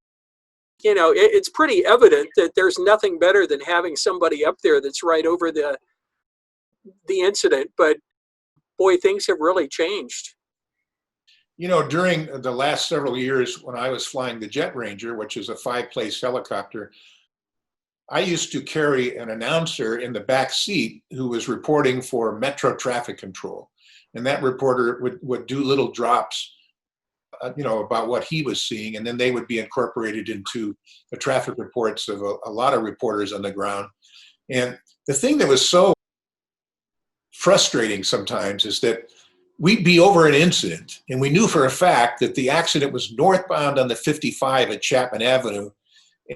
it's pretty evident that there's nothing better than having somebody up there that's right over the incident. But boy, things have really changed. During the last several years when I was flying the Jet Ranger, which is a 5-place helicopter, I used to carry an announcer in the back seat who was reporting for Metro Traffic Control. And that reporter would do little drops about what he was seeing, and then they would be incorporated into the traffic reports of a lot of reporters on the ground. And the thing that was so frustrating sometimes is that we'd be over an incident, and we knew for a fact that the accident was northbound on the 55 at Chapman Avenue,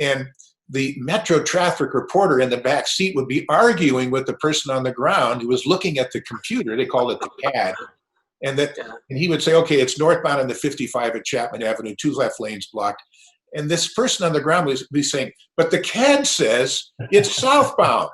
and the Metro traffic reporter in the back seat would be arguing with the person on the ground who was looking at the computer. They called it the CAD. And he would say, okay, it's northbound on the 55 at Chapman Avenue, 2 left lanes blocked. And this person on the ground would be saying, but the CAD says it's southbound.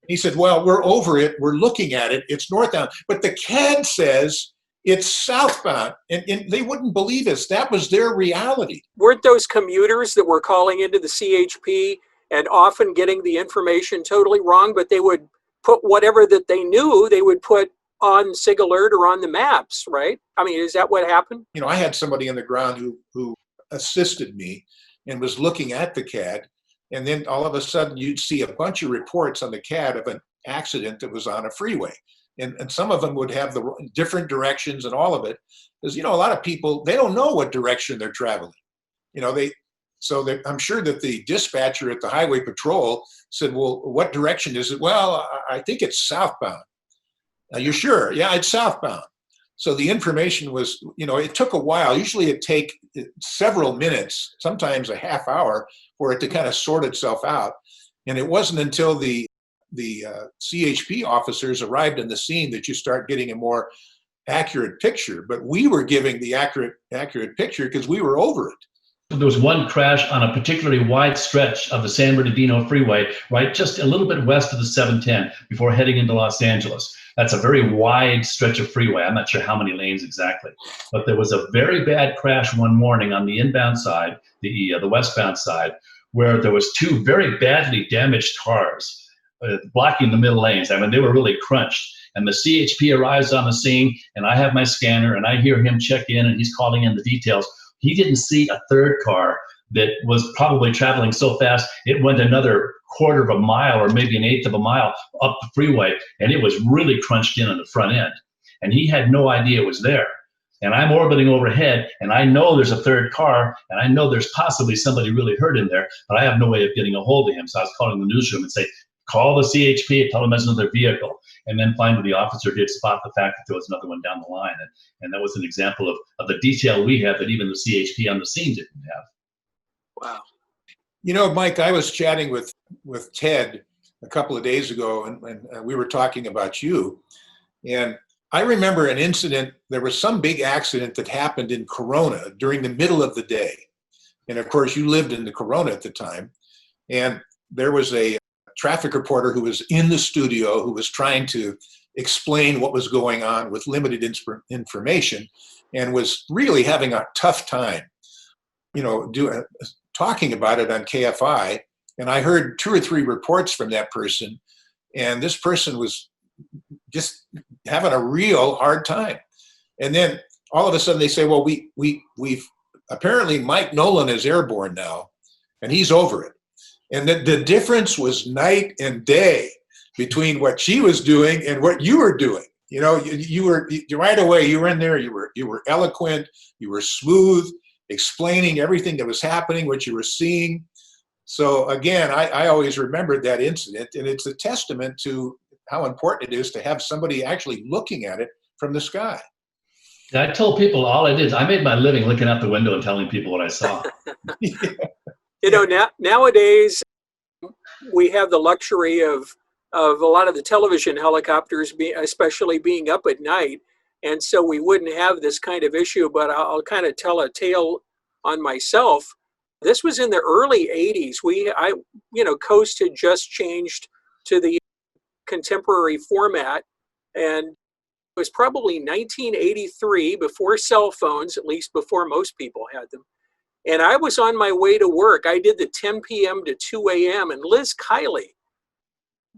He said, well, we're over it. We're looking at it. It's northbound. But the CAD says it's southbound. And they wouldn't believe us. That was their reality. Weren't those commuters that were calling into the CHP and often getting the information totally wrong, but they would put whatever that they knew, they would put on SIG Alert or on the maps, right? I mean, is that what happened? I had somebody on the ground who assisted me and was looking at the CAD. And then all of a sudden you'd see a bunch of reports on the CAD of an accident that was on a freeway. And some of them would have the different directions and all of it. Because, a lot of people, they don't know what direction they're traveling. I'm sure that the dispatcher at the highway patrol said, well, what direction is it? Well, I think it's southbound. You're sure? Yeah, it's southbound. So the information was, it took a while. Usually it'd take several minutes, sometimes a half hour, for it to kind of sort itself out. And it wasn't until the CHP officers arrived on the scene that you start getting a more accurate picture. But we were giving the accurate picture because we were over it. There was one crash on a particularly wide stretch of the San Bernardino Freeway, right just a little bit west of the 710 before heading into Los Angeles. That's a very wide stretch of freeway. I'm not sure how many lanes exactly, but there was a very bad crash one morning on the inbound side, the westbound side, where there was 2 very badly damaged cars blocking the middle lanes. I mean, they were really crunched. And the CHP arrives on the scene, and I have my scanner, and I hear him check in, and he's calling in the details. He didn't see a third car that was probably traveling so fast it went another quarter of a mile or maybe an eighth of a mile up the freeway, and it was really crunched in on the front end. And he had no idea it was there. and I'm orbiting overhead, and I know there's a third car, and I know there's possibly somebody really hurt in there, but I have no way of getting a hold of him. So I was calling the newsroom and say, call the CHP, tell them there's another vehicle, and then finally the officer did spot the fact that there was another one down the line. And that was an example of the detail we have that even the CHP on the scene didn't have. Wow. You know, Mike, I was chatting with Ted a couple of days ago, and we were talking about you. And I remember an incident. There was some big accident that happened in Corona during the middle of the day. And of course, you lived in the Corona at the time. And there was a traffic reporter who was in the studio who was trying to explain what was going on with limited information and was really having a tough time, you know, talking about it on KFI. And I heard 2 or 3 reports from that person, and this person was just having a real hard time. And then all of a sudden they say, well, we've apparently Mike Nolan is airborne now, and he's over it. And the difference was night and day between what she was doing and what you were doing. You know, you were right away, you were in there, you were eloquent, you were smooth, explaining everything that was happening, what you were seeing. So again, I always remembered that incident, and it's a testament to how important it is to have somebody actually looking at it from the sky. I told people all I did is I made my living looking out the window and telling people what I saw. Yeah. You know, nowadays we have the luxury of a lot of the television helicopters, especially being up at night, and so we wouldn't have this kind of issue. But I'll kind of tell a tale on myself. This was in the early 80s. KOST had just changed to the contemporary format, and it was probably 1983, before cell phones, at least before most people had them. And I was on my way to work. I did the 10 p.m. to 2 a.m. and Liz Kiley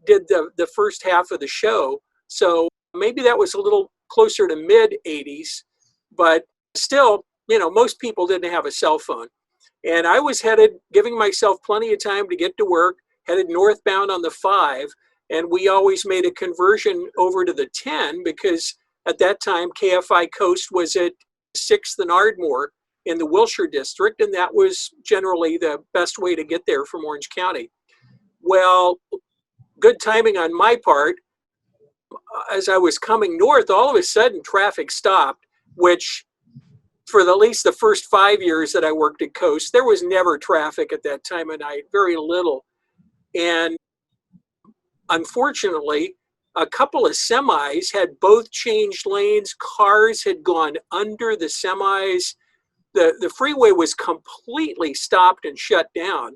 did the first half of the show. So maybe that was a little closer to mid 80s, but still, you know, most people didn't have a cell phone. And I was giving myself plenty of time to get to work, headed northbound on the 5. And we always made a conversion over to the 10 because at that time, KFI KOST was at 6th and Ardmore in the Wilshire district, and that was generally the best way to get there from Orange County. Well, good timing on my part. As I was coming north, all of a sudden traffic stopped, which for at least the first 5 years that I worked at KOST, there was never traffic at that time of night, very little. And unfortunately, a couple of semis had both changed lanes. Cars had gone under the semis. The freeway was completely stopped and shut down.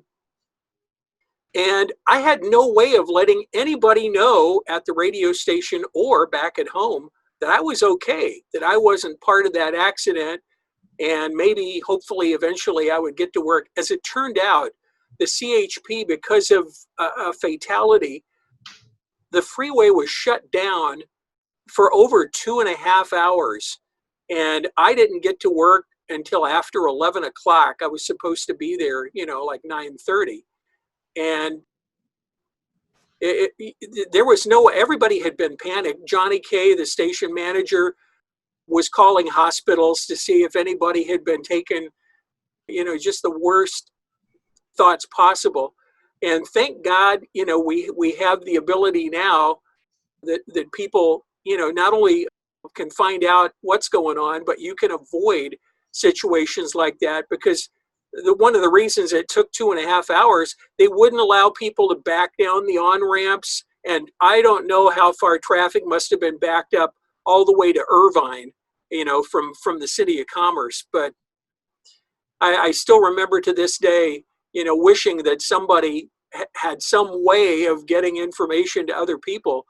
And I had no way of letting anybody know at the radio station or back at home that I was okay, that I wasn't part of that accident, and maybe, hopefully, eventually I would get to work. As it turned out, the CHP, because of a fatality, the freeway was shut down for over 2.5 hours. And I didn't get to work until after 11 o'clock. I was supposed to be there, you know, like 9:30. And there was everybody had been panicked. Johnny Kay, the station manager, was calling hospitals to see if anybody had been taken, you know, just the worst thoughts possible. And thank God, you know, we have the ability now that people, you know, not only can find out what's going on, but you can avoid situations like that, because one of the reasons it took 2.5 hours, they wouldn't allow people to back down the on-ramps. And I don't know how far traffic must have been backed up all the way to Irvine, you know, from the City of Commerce. But I still remember to this day, you know, wishing that somebody had some way of getting information to other people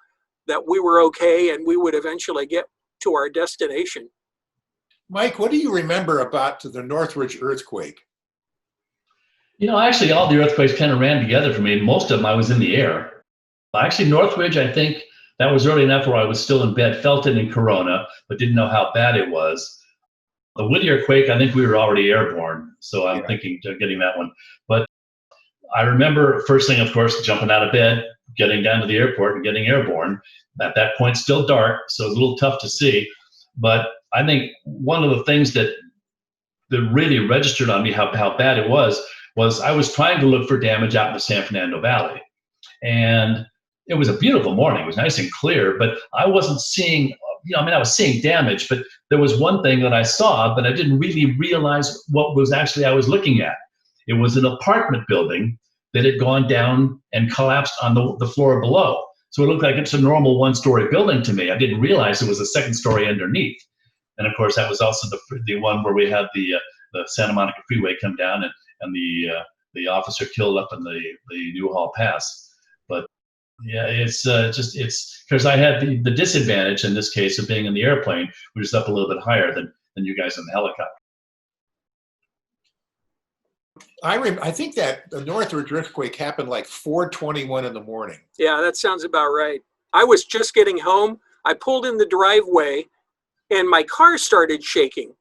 that we were okay and we would eventually get to our destination. Mike, what do you remember about the Northridge earthquake? You know, actually, all the earthquakes kind of ran together for me. Most of them, I was in the air. Actually, Northridge, I think that was early enough where I was still in bed, felt it in Corona, but didn't know how bad it was. The Whittier quake, I think we were already airborne, so I'm thinking of getting that one. But I remember first thing, of course, jumping out of bed, getting down to the airport and getting airborne. At that point, still dark, so it was a little tough to see. But I think one of the things that really registered on me how bad it was I was trying to look for damage out in the San Fernando Valley. And it was a beautiful morning. It was nice and clear, but I wasn't seeing, I was seeing damage, but there was one thing that I saw, but I didn't really realize what was actually I was looking at. It was an apartment building that had gone down and collapsed on the floor below. So it looked like it's a normal one-story building to me. I didn't realize it was a second story underneath. And of course, that was also the one where we had the Santa Monica Freeway come down and the officer killed up in the Newhall Pass. But yeah, it's because I had the disadvantage in this case of being in the airplane, which is up a little bit higher than you guys in the helicopter. I think that the Northridge earthquake happened like 4:21 in the morning. Yeah, that sounds about right. I was just getting home. I pulled in the driveway and my car started shaking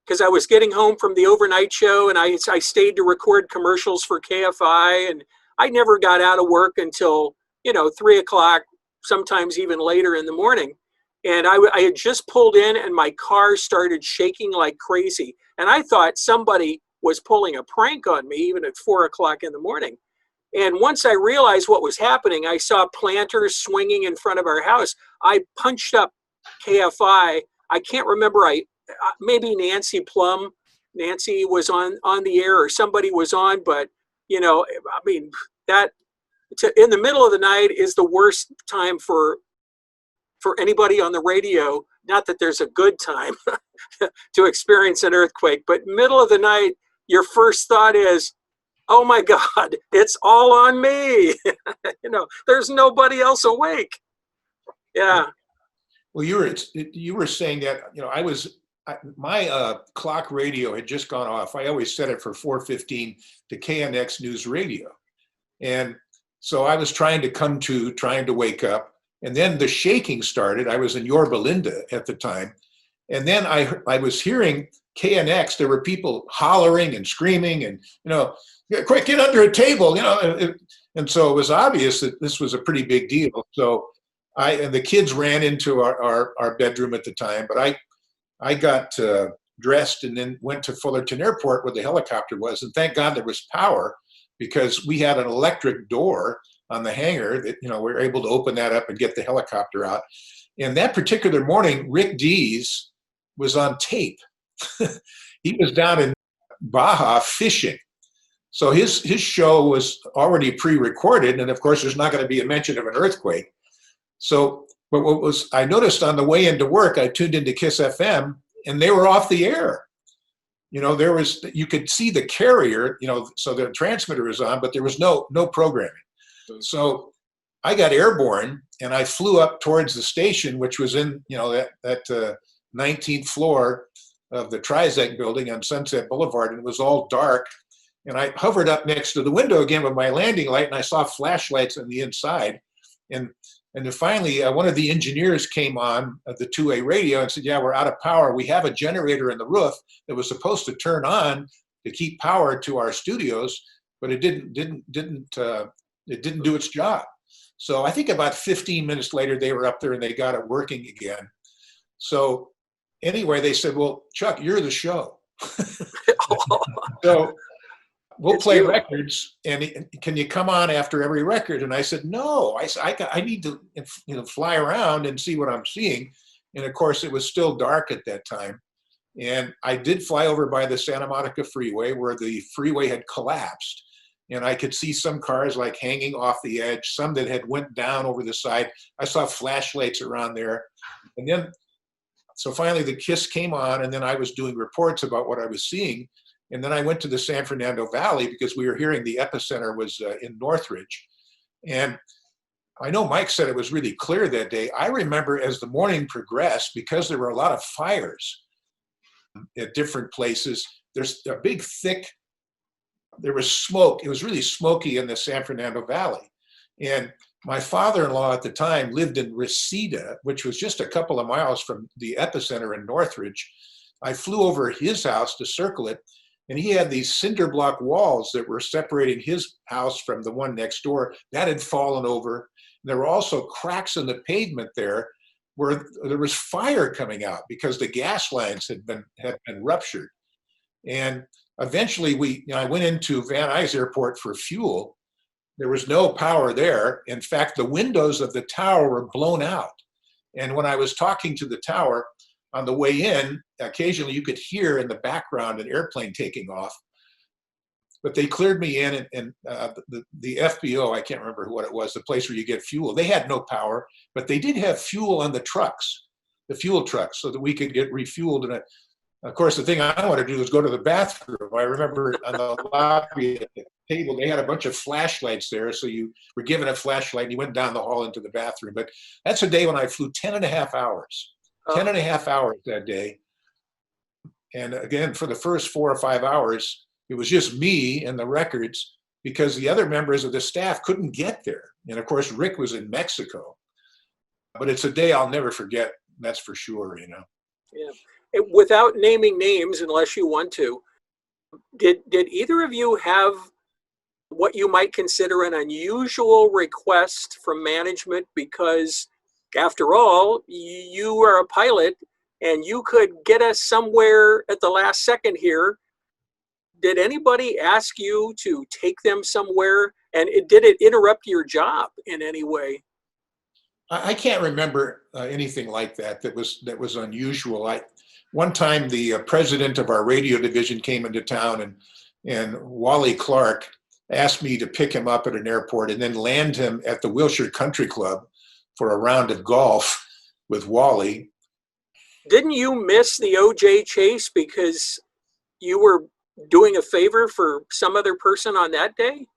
because I was getting home from the overnight show, and I stayed to record commercials for KFI, and I never got out of work until 3 o'clock, sometimes even later in the morning. And I had just pulled in and my car started shaking like crazy. And I thought somebody was pulling a prank on me even at 4 o'clock in the morning. And once I realized what was happening, I saw planters swinging in front of our house. I punched up KFI. I can't remember, maybe Nancy was on the air or somebody was on, but that in the middle of the night is the worst time for anybody on the radio. Not that there's a good time to experience an earthquake, but middle of the night, your first thought is, oh my God, it's all on me. There's nobody else awake. Yeah. Well, you were saying that, my clock radio had just gone off. I always set it for 4:15 to KNX News Radio. And so I was trying to wake up. And then the shaking started. I was in Yorba Linda at the time. And then I was hearing KNX. There were people hollering and screaming and, quick, get under a table, and so it was obvious that this was a pretty big deal. So and the kids ran into our bedroom at the time, but I got dressed and then went to Fullerton Airport where the helicopter was. And thank God there was power, because we had an electric door on the hangar that, we were able to open that up and get the helicopter out. And that particular morning, Rick Dees was on tape. He was down in Baja fishing. So his show was already pre-recorded. And of course, there's not going to be a mention of an earthquake. So, but I noticed on the way into work, I tuned into KIIS FM and they were off the air. You could see the carrier, so the transmitter was on, but there was no programming. So I got airborne and I flew up towards the station, which was in, that 19th floor of the Trizec building on Sunset Boulevard, and it was all dark. And I hovered up next to the window again with my landing light, and I saw flashlights on the inside. And then finally, one of the engineers came on the 2A radio and said, "Yeah, we're out of power. We have a generator in the roof that was supposed to turn on to keep power to our studios, but it didn't do its job." So I think about 15 minutes later, they were up there and they got it working again. So anyway, they said, "Well, Chuck, you're the show." So we'll play records, and can you come on after every record? And I said, "No, I need to fly around and see what I'm seeing." And of course, it was still dark at that time. And I did fly over by the Santa Monica Freeway where the freeway had collapsed. And I could see some cars like hanging off the edge, some that had went down over the side. I saw flashlights around there. And then, so finally the KIIS came on, and then I was doing reports about what I was seeing. And then I went to the San Fernando Valley because we were hearing the epicenter was in Northridge. And I know Mike said it was really clear that day. I remember as the morning progressed, because there were a lot of fires at different places, there's a big thick, there was smoke. It was really smoky in the San Fernando Valley. And my father-in-law at the time lived in Reseda, which was just a couple of miles from the epicenter in Northridge. I flew over his house to circle it, and he had these cinder block walls that were separating his house from the one next door. That had fallen over. There were also cracks in the pavement there where there was fire coming out because the gas lines had been ruptured. And eventually I went into Van Nuys Airport for fuel. There was no power there. In fact, the windows of the tower were blown out. And when I was talking to the tower on the way in, occasionally you could hear in the background an airplane taking off. But they cleared me in, and the FBO, I can't remember what it was, the place where you get fuel, they had no power, but they did have fuel on the trucks, the fuel trucks, so that we could get refueled. And of course, the thing I wanted to do was go to the bathroom. I remember on the lobby at the table, they had a bunch of flashlights there, so you were given a flashlight and you went down the hall into the bathroom. But that's a day when I flew 10 and a half hours, 10 and a half hours that day. And again, for the first 4 or 5 hours, it was just me and the records because the other members of the staff couldn't get there. And of course, Rick was in Mexico. But it's a day I'll never forget, that's for sure, you know. Yeah. Without naming names, unless you want to, did either of you have what you might consider an unusual request from management? Because after all, you are a pilot and you could get us somewhere at the last second here. Did anybody ask you to take them somewhere? And did it interrupt your job in any way? I can't remember anything like that was unusual. One time the president of our radio division came into town, and Wally Clark asked me to pick him up at an airport and then land him at the Wilshire Country Club for a round of golf with Wally. Didn't you miss the OJ chase because you were doing a favor for some other person on that day?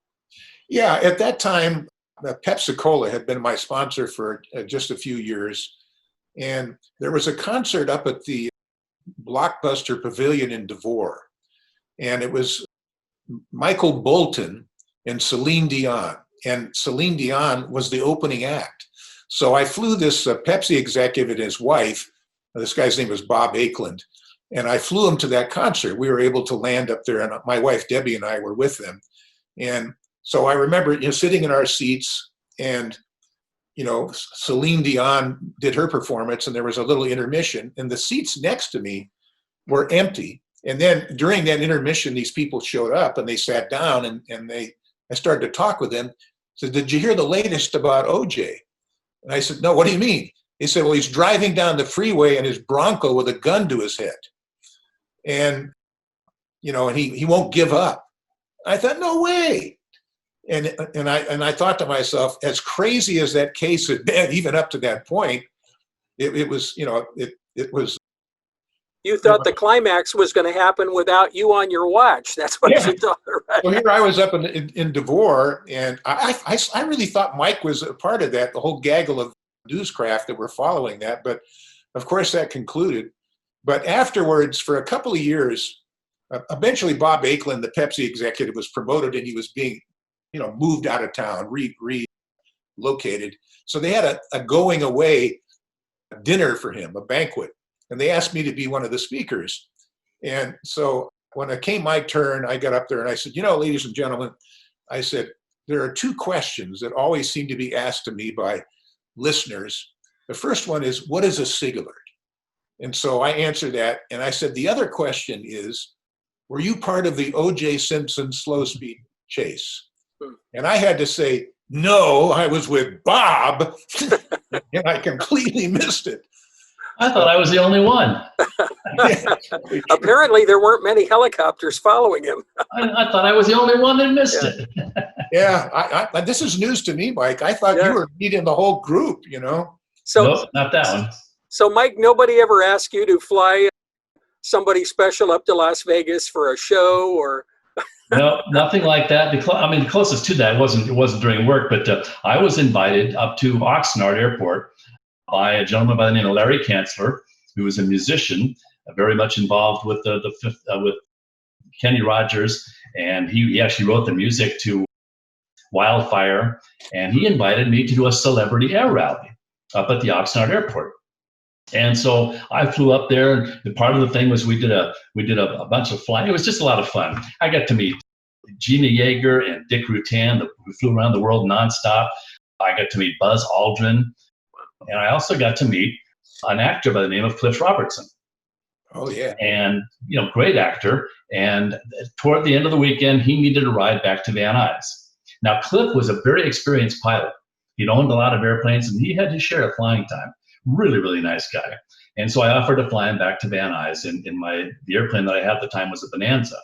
Yeah, at that time, Pepsi-Cola had been my sponsor for just a few years. And there was a concert up at the Blockbuster Pavilion in Devore. And it was Michael Bolton and Celine Dion. And Celine Dion was the opening act. So I flew this Pepsi executive and his wife. This guy's name was Bob Akeland. And I flew him to that concert. We were able to land up there, and my wife Debbie and I were with them. And so I remember sitting in our seats, and Celine Dion did her performance, and there was a little intermission, and the seats next to me were empty. And then during that intermission, these people showed up and they sat down, and I started to talk with them. Said, "Did you hear the latest about OJ?" And I said, "No, what do you mean?" He said, "Well, he's driving down the freeway in his Bronco with a gun to his head. And, and he won't give up." I thought, no way. And I thought to myself, as crazy as that case had been, even up to that point, it was. You thought the climax was going to happen without you on your watch. That's what you thought, right? Well, here I was up in Devore, and I really thought Mike was a part of that, the whole gaggle of newscraft that were following that. But of course, that concluded. But afterwards, for a couple of years, eventually Bob Akeland, the Pepsi executive, was promoted, and he was being, moved out of town, relocated. So they had a going away dinner for him, a banquet, and they asked me to be one of the speakers. And so when it came my turn, I got up there and I said, ladies and gentlemen, I said, there are two questions that always seem to be asked to me by listeners. The first one is, what is a SIGALert? And so I answered that, and I said, the other question is, were you part of the O.J. Simpson slow speed chase? And I had to say, no, I was with Bob, and I completely missed it. I thought I was the only one. Apparently, there weren't many helicopters following him. I thought I was the only one that missed it. Yeah, this is news to me, Mike. I thought you were leading the whole group, So, nope, not that one. So, Mike, nobody ever asked you to fly somebody special up to Las Vegas for a show, or? No, nothing like that. The closest to that, it wasn't during work, but I was invited up to Oxnard Airport by a gentleman by the name of Larry Kanzler, who was a musician, very much involved with with Kenny Rogers, and he actually wrote the music to Wildfire, and he invited me to do a celebrity air rally up at the Oxnard Airport. And so I flew up there, and part of the thing was we did a bunch of flying. It was just a lot of fun. I got to meet Gina Yeager and Dick Rutan, who flew around the world nonstop. I got to meet Buzz Aldrin, and I also got to meet an actor by the name of Cliff Robertson. Oh, yeah. And, great actor. And toward the end of the weekend, he needed a ride back to Van Nuys. Now, Cliff was a very experienced pilot. He'd owned a lot of airplanes, and he had his share of flying time. Really, really nice guy. And so I offered to fly him back to Van Nuys. The airplane that I had at the time was a Bonanza.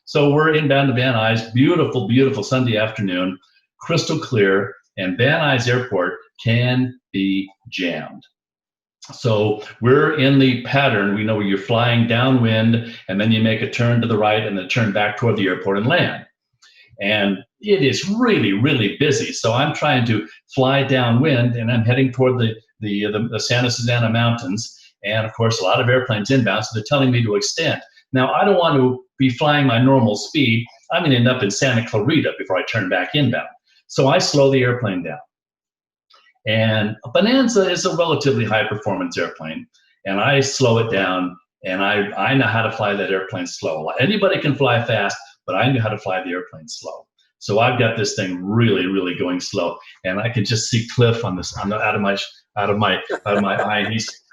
So we're inbound to Van Nuys, beautiful, beautiful Sunday afternoon, crystal clear, and Van Nuys Airport can be jammed. So we're in the pattern. We know you're flying downwind, and then you make a turn to the right and then turn back toward the airport and land. And it is really, really busy. So I'm trying to fly downwind, and I'm heading toward the Santa Susana Mountains. And of course, a lot of airplanes inbound, so they're telling me to extend. Now, I don't want to be flying my normal speed. I'm going to end up in Santa Clarita before I turn back inbound. So I slow the airplane down. And a Bonanza is a relatively high performance airplane, and I slow it down, and I know how to fly that airplane slow. Anybody can fly fast, but I knew how to fly the airplane slow. So I've got this thing really, really going slow, and I can just see Cliff out of my eye.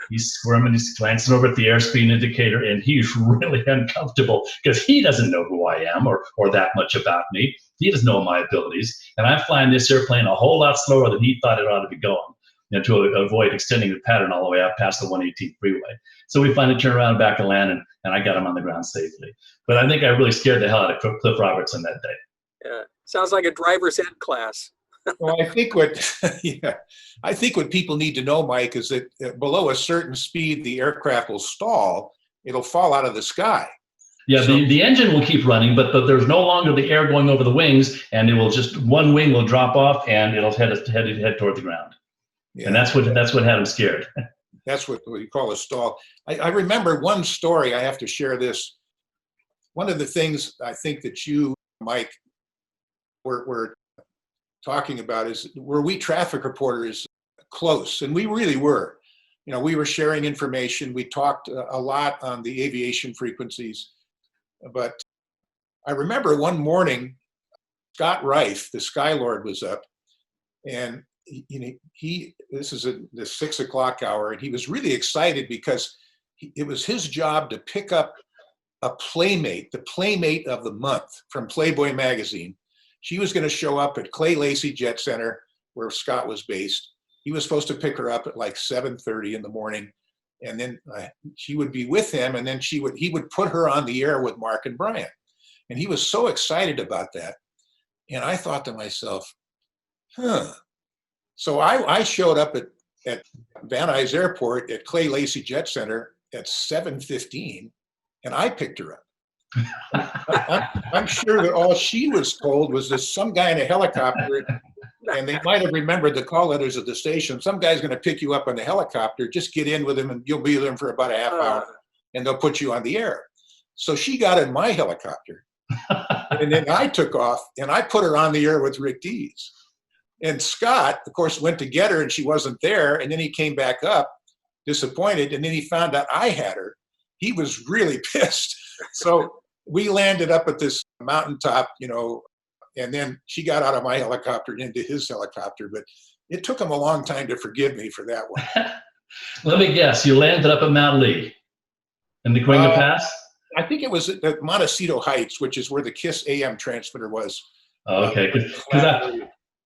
He's squirming, he's glancing over at the airspeed indicator, and he's really uncomfortable because he doesn't know who I am or that much about me. He doesn't know my abilities, and I'm flying this airplane a whole lot slower than he thought it ought to be going, to avoid extending the pattern all the way out past the 118 freeway. So we finally turn around back and land, and I got him on the ground safely. But I think I really scared the hell out of Cliff Robertson that day. Yeah, sounds like a driver's ed class. Well, I think what people need to know, Mike, is that below a certain speed, the aircraft will stall. It'll fall out of the sky. Yeah, so, the engine will keep running, but there's no longer the air going over the wings, and it will one wing will drop off, and it'll head toward the ground. Yeah, and that's what had him scared. That's what we call a stall. I remember one story. I have to share this. One of the things I think that you, Mike, were talking about is, were we traffic reporters close? And we really were. We were sharing information. We talked a lot on the aviation frequencies. But I remember one morning, Scott Reif, the Sky Lord, was up, and this is the 6 o'clock hour, and he was really excited because it was his job to pick up a playmate, the playmate of the month from Playboy magazine. She was going to show up at Clay Lacy Jet Center, where Scott was based. He was supposed to pick her up at like 7:30 in the morning, and then she would be with him, and then he would put her on the air with Mark and Brian. And he was so excited about that. And I thought to myself, So I showed up at Van Nuys Airport at Clay Lacy Jet Center at 7:15, and I picked her up. I'm sure that all she was told was that some guy in a helicopter, and they might have remembered the call letters of the station. Some guy's going to pick you up on the helicopter. Just get in with him, and you'll be with him for about a half hour, and they'll put you on the air. So she got in my helicopter, and then I took off, and I put her on the air with Rick Dees. And Scott, of course, went to get her, and she wasn't there. And then he came back up, disappointed, and then he found out I had her. He was really pissed. So we landed up at this mountaintop, and then she got out of my helicopter and into his helicopter. But it took him a long time to forgive me for that one. Let me guess, you landed up at Mount Lee in the Cahuenga Pass? I think it was at Montecito Heights, which is where the KIIS AM transmitter was. Okay, because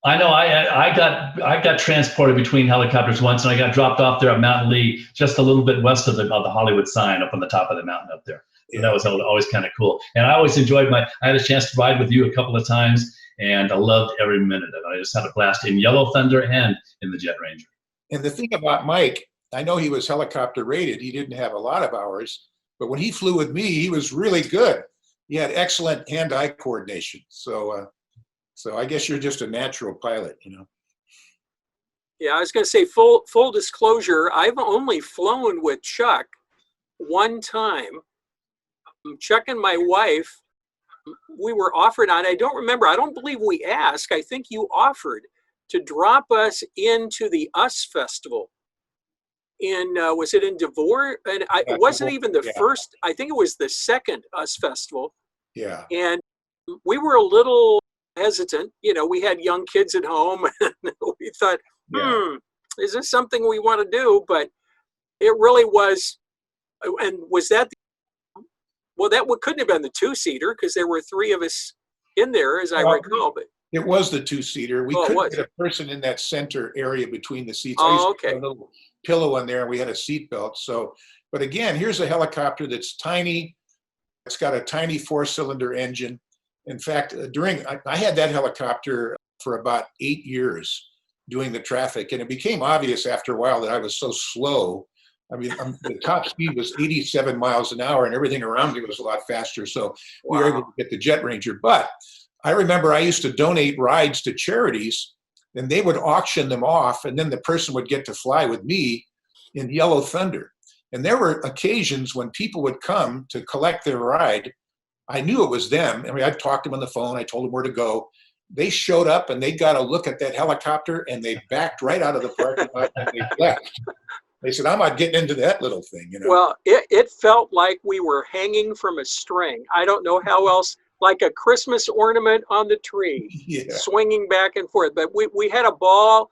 I know I got transported between helicopters once, and I got dropped off there at Mount Lee, just a little bit west of the Hollywood sign up on the top of the mountain up there. So that was always kind of cool. And I always enjoyed I had a chance to ride with you a couple of times, and I loved every minute of it. I just had a blast in Yellow Thunder and in the Jet Ranger. And the thing about Mike, I know he was helicopter rated. He didn't have a lot of hours, but when he flew with me, he was really good. He had excellent hand-eye coordination. So I guess you're just a natural pilot, Yeah, I was going to say, full disclosure, I've only flown with Chuck one time. Chuck and my wife, we were offered on, I don't believe we asked, I think you offered to drop us into the US Festival. Was it in Devore? And it wasn't even the first, I think it was the second US Festival. Yeah. And we were a little hesitant. We had young kids at home, and we thought, is this something we want to do? But it really was. And was that, well, that couldn't have been the two-seater because there were three of us in there, as I recall. But it was the two-seater. We couldn't get a person in that center area between the seats. I used to put a little pillow in there, and we had a seat belt. So, but again, here's a helicopter that's tiny. It's got a tiny 4-cylinder engine. In fact, I had that helicopter for about 8 years doing the traffic, and it became obvious after a while that I was so slow. I mean, the top speed was 87 miles an hour, and everything around me was a lot faster. So we were able to get the Jet Ranger. But I remember I used to donate rides to charities, and they would auction them off, and then the person would get to fly with me in Yellow Thunder. And there were occasions when people would come to collect their ride. I knew it was them. I mean, I'd talk to them on the phone. I told them where to go. They showed up, and they got a look at that helicopter, and they backed right out of the parking lot, and they left. They said, I'm not getting into that little thing, you know. Well, it felt like we were hanging from a string. I don't know how else, like a Christmas ornament on the tree, swinging back and forth. But we had a ball.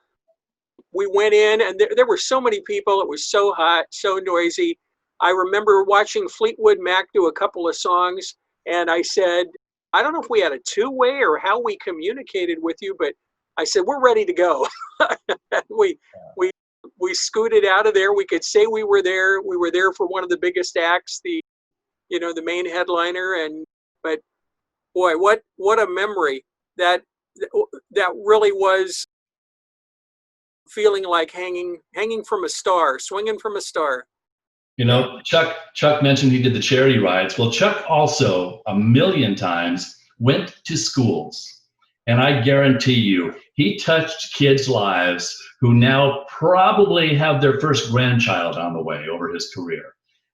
We went in, and there were so many people. It was so hot, so noisy. I remember watching Fleetwood Mac do a couple of songs, and I said, I don't know if we had a two-way or how we communicated with you, but I said, we're ready to go. We scooted out of there. We could say we were there. We were there for one of the biggest acts, the main headliner. But boy, what a memory. That really was feeling like hanging from a star, swinging from a star. You know, Chuck mentioned he did the charity rides. Well, Chuck also a million times went to schools. And I guarantee you, he touched kids' lives who now probably have their first grandchild on the way over his career.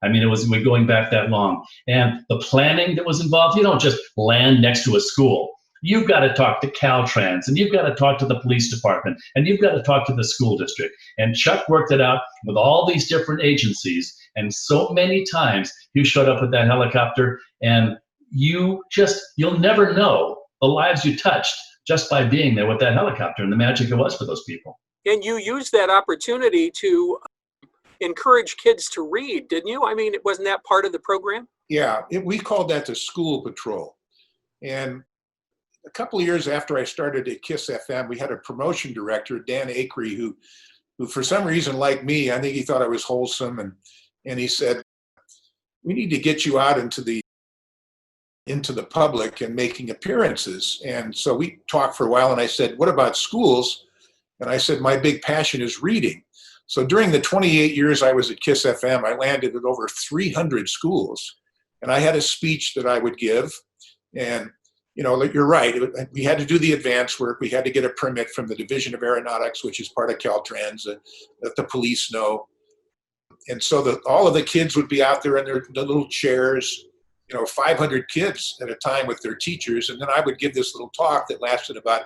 I mean, we're going back that long. And the planning that was involved, you don't just land next to a school. You've got to talk to Caltrans, and you've got to talk to the police department, and you've got to talk to the school district. And Chuck worked it out with all these different agencies. And so many times you showed up with that helicopter, and you'll never know the lives you touched just by being there with that helicopter and the magic it was for those people. And you used that opportunity to encourage kids to read, didn't you? I mean, wasn't that part of the program? Yeah, we called that the school patrol. And a couple of years after I started at KIIS FM, we had a promotion director, Dan Akery, who for some reason, like me, I think he thought I was wholesome, and he said, we need to get you out into the public and making appearances. And so we talked for a while, and I said, what about schools? And I said, my big passion is reading. So during the 28 years I was at KIIS FM, I landed at over 300 schools. And I had a speech that I would give. And, you know, you're right, we had to do the advance work. We had to get a permit from the Division of Aeronautics, which is part of Caltrans, that the police know. And so all of the kids would be out there in the little chairs, 500 kids at a time with their teachers. And then I would give this little talk that lasted about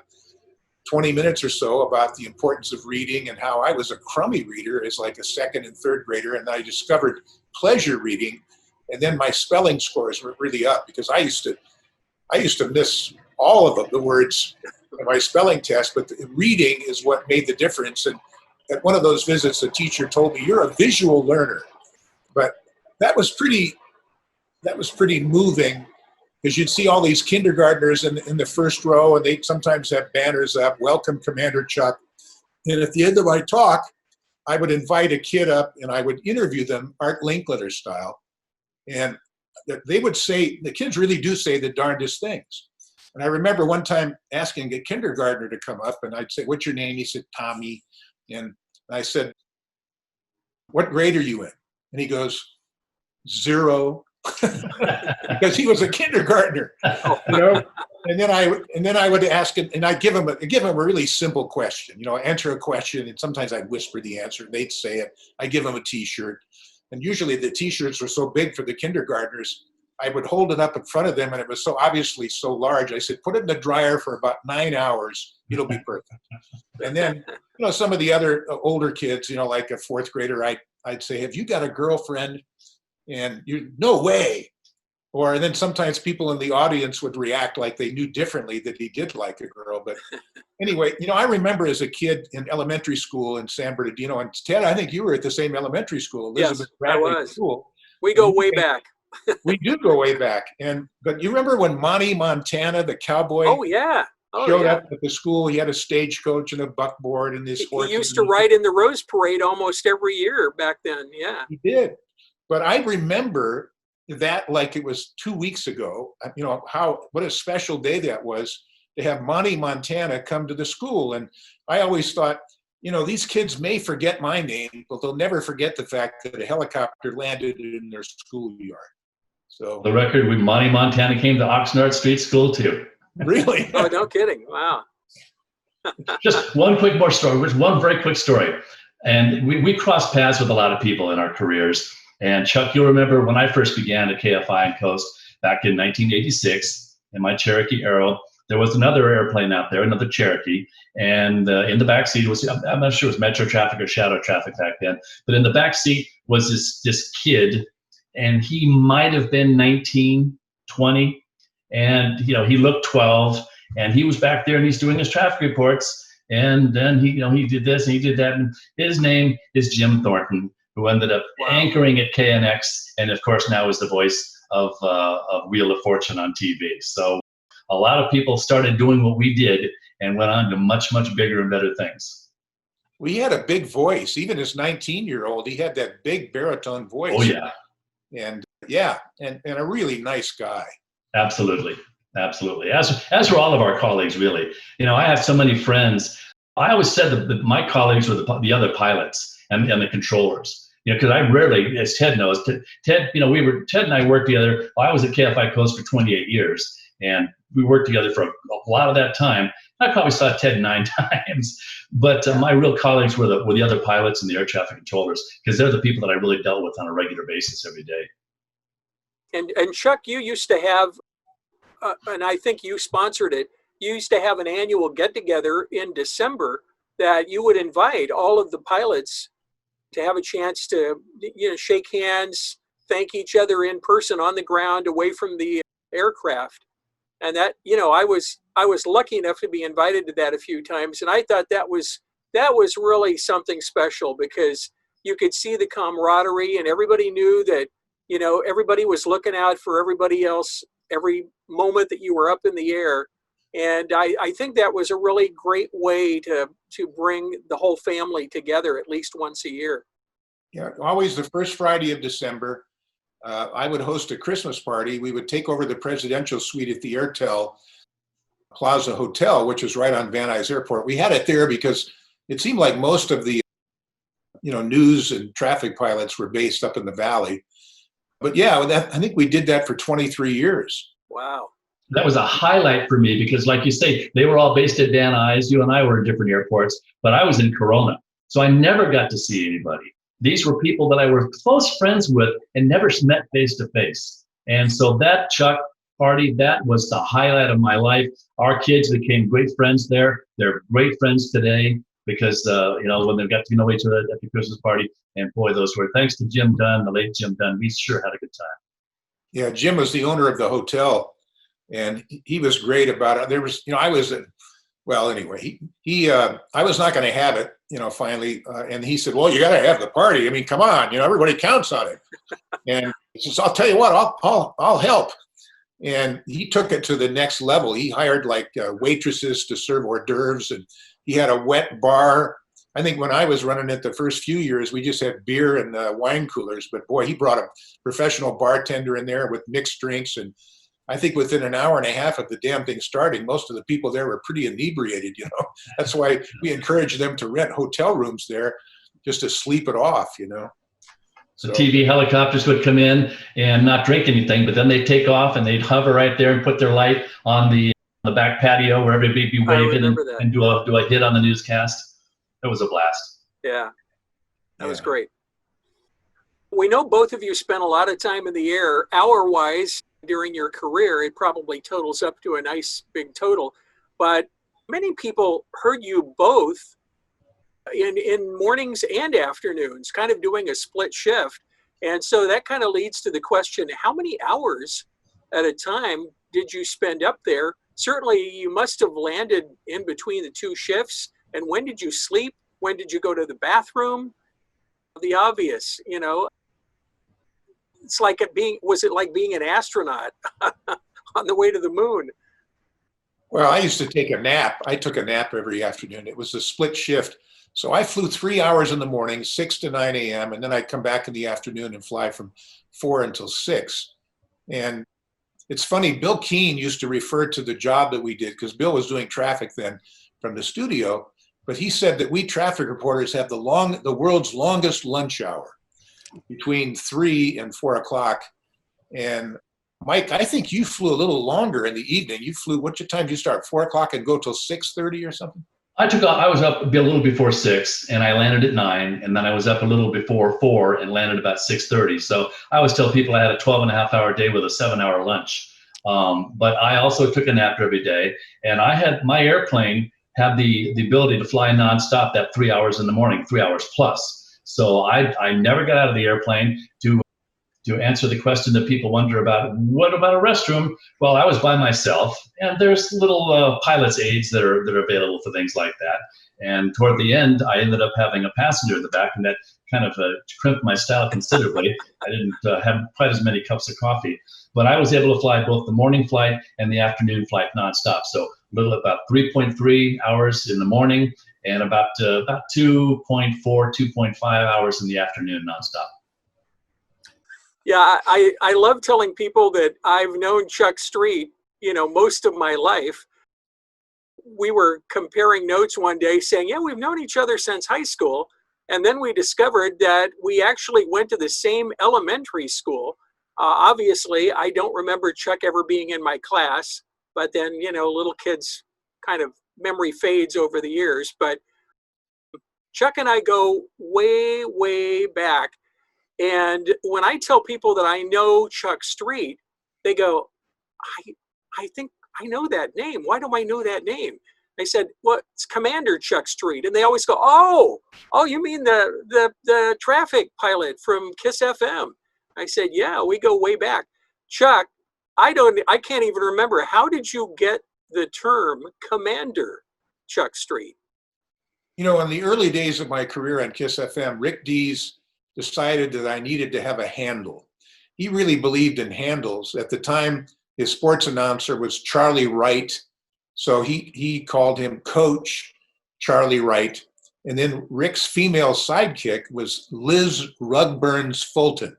20 minutes or so about the importance of reading and how I was a crummy reader as like a second and third grader. And I discovered pleasure reading. And then my spelling scores were really up because I used to miss all of the words in my spelling test, but reading is what made the difference. And at one of those visits, the teacher told me, you're a visual learner. But that was pretty moving, because you'd see all these kindergartners in the first row, and they'd sometimes have banners up, welcome Commander Chuck. And at the end of my talk, I would invite a kid up and I would interview them Art Linkletter style. And they would say, the kids really do say the darndest things. And I remember one time asking a kindergartner to come up, and I'd say, what's your name? He said, Tommy. And I said, what grade are you in? And he goes, 0. Because he was a kindergartner, And then I would ask him, and I'd give him a really simple question, answer a question, and sometimes I'd whisper the answer, and they'd say it. I give them a T-shirt, and usually the T-shirts were so big for the kindergartners, I would hold it up in front of them, and it was so obviously so large. I said, put it in the dryer for about 9 hours. It'll be perfect. And then, some of the other older kids, like a fourth grader, I'd say, have you got a girlfriend? And no way. Or and then sometimes people in the audience would react like they knew differently that he did like a girl. But anyway, I remember as a kid in elementary school in San Bernardino, and Ted, I think you were at the same elementary school, Elizabeth Yes, I Bradley was. School. We go way back. We do go way back. But you remember when Monty Montana, the cowboy, Oh, yeah. showed up at the school? He had a stagecoach and a buckboard and his horse. He used to ride in the Rose Parade almost every year back then. Yeah. He did. But I remember that like it was 2 weeks ago. What a special day that was to have Monty Montana come to the school. And I always thought, these kids may forget my name, but they'll never forget the fact that a helicopter landed in their schoolyard. So the record with Monty Montana came to Oxnard Street School too. Really? Oh, no kidding. Wow. Just one very quick story. And we crossed paths with a lot of people in our careers. And Chuck, you'll remember when I first began at KFI and KOST back in 1986 in my Cherokee Arrow, there was another airplane out there, another Cherokee. And in the back seat I'm not sure it was Metro traffic or shadow traffic back then, but in the back seat was this kid, and he might have been 19, 20. And, he looked 12, and he was back there and he's doing his traffic reports. And then he did this and he did that. And his name is Jim Thornton, who ended up anchoring at KNX, and of course now is the voice of Wheel of Fortune on TV. So a lot of people started doing what we did and went on to much, much bigger and better things. Well, he had a big voice. Even as 19-year-old, he had that big baritone voice. Oh, yeah. And and a really nice guy. Absolutely. Absolutely. As for all of our colleagues, really. I have so many friends. I always said that my colleagues were the other pilots and the controllers. Because I rarely, as Ted knows, Ted and I worked together. I was at KFI KOST for 28 years, and we worked together for a lot of that time. I probably saw Ted 9 times, but my real colleagues were the other pilots and the air traffic controllers, because they're the people that I really dealt with on a regular basis every day. And Chuck, you used to have, and I think you sponsored it, you used to have an annual get-together in December that you would invite all of the pilots to have a chance to, shake hands, thank each other in person on the ground away from the aircraft. And that, I was lucky enough to be invited to that a few times. And I thought that was really something special, because you could see the camaraderie and everybody knew that, everybody was looking out for everybody else every moment that you were up in the air. And I think that was a really great way to bring the whole family together at least once a year. Yeah, always the first Friday of December, I would host a Christmas party. We would take over the presidential suite at the Airtel Plaza Hotel, which is right on Van Nuys Airport. We had it there because it seemed like most of the news and traffic pilots were based up in the valley. But yeah, I think we did that for 23 years. Wow. That was a highlight for me because, like you say, they were all based at Van Nuys. You and I were in different airports, but I was in Corona. So I never got to see anybody. These were people that I were close friends with and never met face to face. And so that Chuck party, that was the highlight of my life. Our kids became great friends there. They're great friends today because, when they got to know each other at the Christmas party. And boy, those were, thanks to Jim Dunn, the late Jim Dunn, we sure had a good time. Yeah, Jim was the owner of the hotel, and he was great about it. There was, I was, anyway, I was not going to have it, finally. And he said, well, you got to have the party. I mean, come on, everybody counts on it. And he says, I'll tell you what, I'll help. And he took it to the next level. He hired waitresses to serve hors d'oeuvres, and he had a wet bar. I think when I was running it the first few years, we just had beer and wine coolers. But boy, he brought a professional bartender in there with mixed drinks. And I think within an hour and a half of the damn thing starting, most of the people there were pretty inebriated, That's why we encouraged them to rent hotel rooms there just to sleep it off, So TV helicopters would come in and not drink anything, but then they'd take off and they'd hover right there and put their light on the back patio where everybody would be waving and do a hit on the newscast. It was a blast. Yeah, that was great. We know both of you spent a lot of time in the air, hour-wise, during your career. It probably totals up to a nice big total. But many people heard you both in mornings and afternoons, kind of doing a split shift. And so that kind of leads to the question, how many hours at a time did you spend up there? Certainly you must have landed in between the two shifts. And when did you sleep? When did you go to the bathroom? The obvious, you know. It's like was it like being an astronaut on the way to the moon? Well, I used to take a nap. I took a nap every afternoon. It was a split shift. So I flew 3 hours in the morning, 6 to 9 a.m., and then I'd come back in the afternoon and fly from 4 until 6. And it's funny, Bill Keene used to refer to the job that we did, because Bill was doing traffic then from the studio, but he said that we traffic reporters have the world's longest lunch hour, between 3 and 4 o'clock. And Mike, I think you flew a little longer in the evening. You flew, what time did you start? 4 o'clock and go till 6:30 or something? I was up a little before 6 and I landed at 9, and then I was up a little before 4 and landed about 6:30. So I always tell people I had a 12-and-a-half-hour day with a 7-hour lunch. But I also took a nap every day, and my airplane had the ability to fly nonstop that 3 hours in the morning, 3 hours plus. So I never got out of the airplane. To answer the question that people wonder about, what about a restroom? Well, I was by myself, and there's little pilot's aids that are available for things like that. And toward the end, I ended up having a passenger in the back, and that kind of crimped my style considerably. I didn't have quite as many cups of coffee, but I was able to fly both the morning flight and the afternoon flight nonstop. So about 3.3 hours in the morning and about 2.4, 2.5 hours in the afternoon nonstop. Yeah, I love telling people that I've known Chuck Street, you know, most of my life. We were comparing notes one day saying, yeah, we've known each other since high school. And then we discovered that we actually went to the same elementary school. Obviously, I don't remember Chuck ever being in my class, but then, you know, little kids kind of memory fades over the years. But Chuck and I go way, way back. And when I tell people that I know Chuck Street, they go, I think I know that name. Why do I know that name? I said, well, it's Commander Chuck Street. And they always go, oh, you mean the traffic pilot from KIIS FM? I said, yeah, we go way back. Chuck, I can't even remember. How did you get the term Commander Chuck Street? You know, in the early days of my career on KIIS FM, Rick Dees decided that I needed to have a handle. He really believed in handles. At the time, his sports announcer was Charlie Wright. So he called him Coach Charlie Wright. And then Rick's female sidekick was Liz Rugburns Fulton.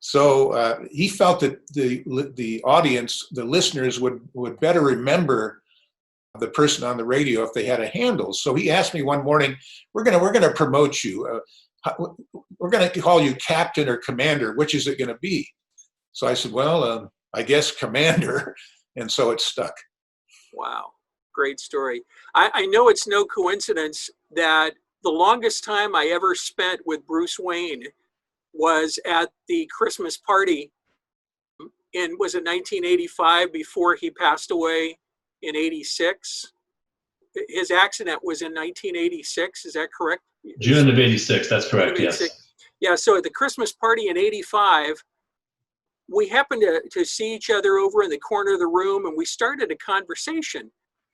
So he felt that the audience, the listeners would better remember the person on the radio if they had a handle. So he asked me one morning, we're gonna promote you. We're going to call you captain or commander. Which is it going to be? So I said, well, I guess commander. And so it stuck. Wow. Great story. I know it's no coincidence that the longest time I ever spent with Bruce Wayne was at the Christmas party was it 1985 before he passed away in 86? His accident was in 1986. Is that correct? June of 86, that's correct, yes. Yeah, so at the Christmas party in 85, we happened to see each other over in the corner of the room, and we started a conversation.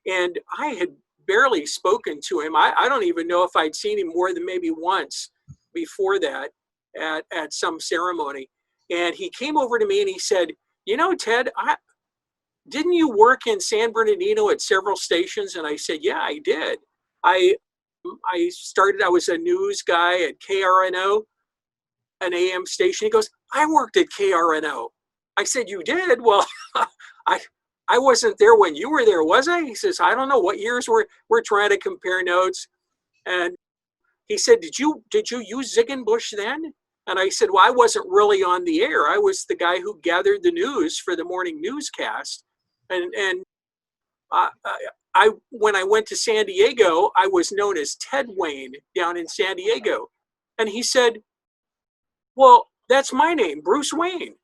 And I had barely spoken to him. I don't even know if I'd seen him more than maybe once before that at some ceremony. And he came over to me and he said, you know, Ted, didn't you work in San Bernardino at several stations? And I said, yeah, I did. I was a news guy at KRNO, an AM station. He goes, I worked at KRNO. I said, you did? Well, I wasn't there when you were there, was I? He says, I don't know what years we're trying to compare notes. And he said, did you use Ziegenbusch then? And I said, well, I wasn't really on the air. I was the guy who gathered the news for the morning newscast. And when I went to San Diego, I was known as Ted Wayne down in San Diego. And he said, well, that's my name, Bruce Wayne.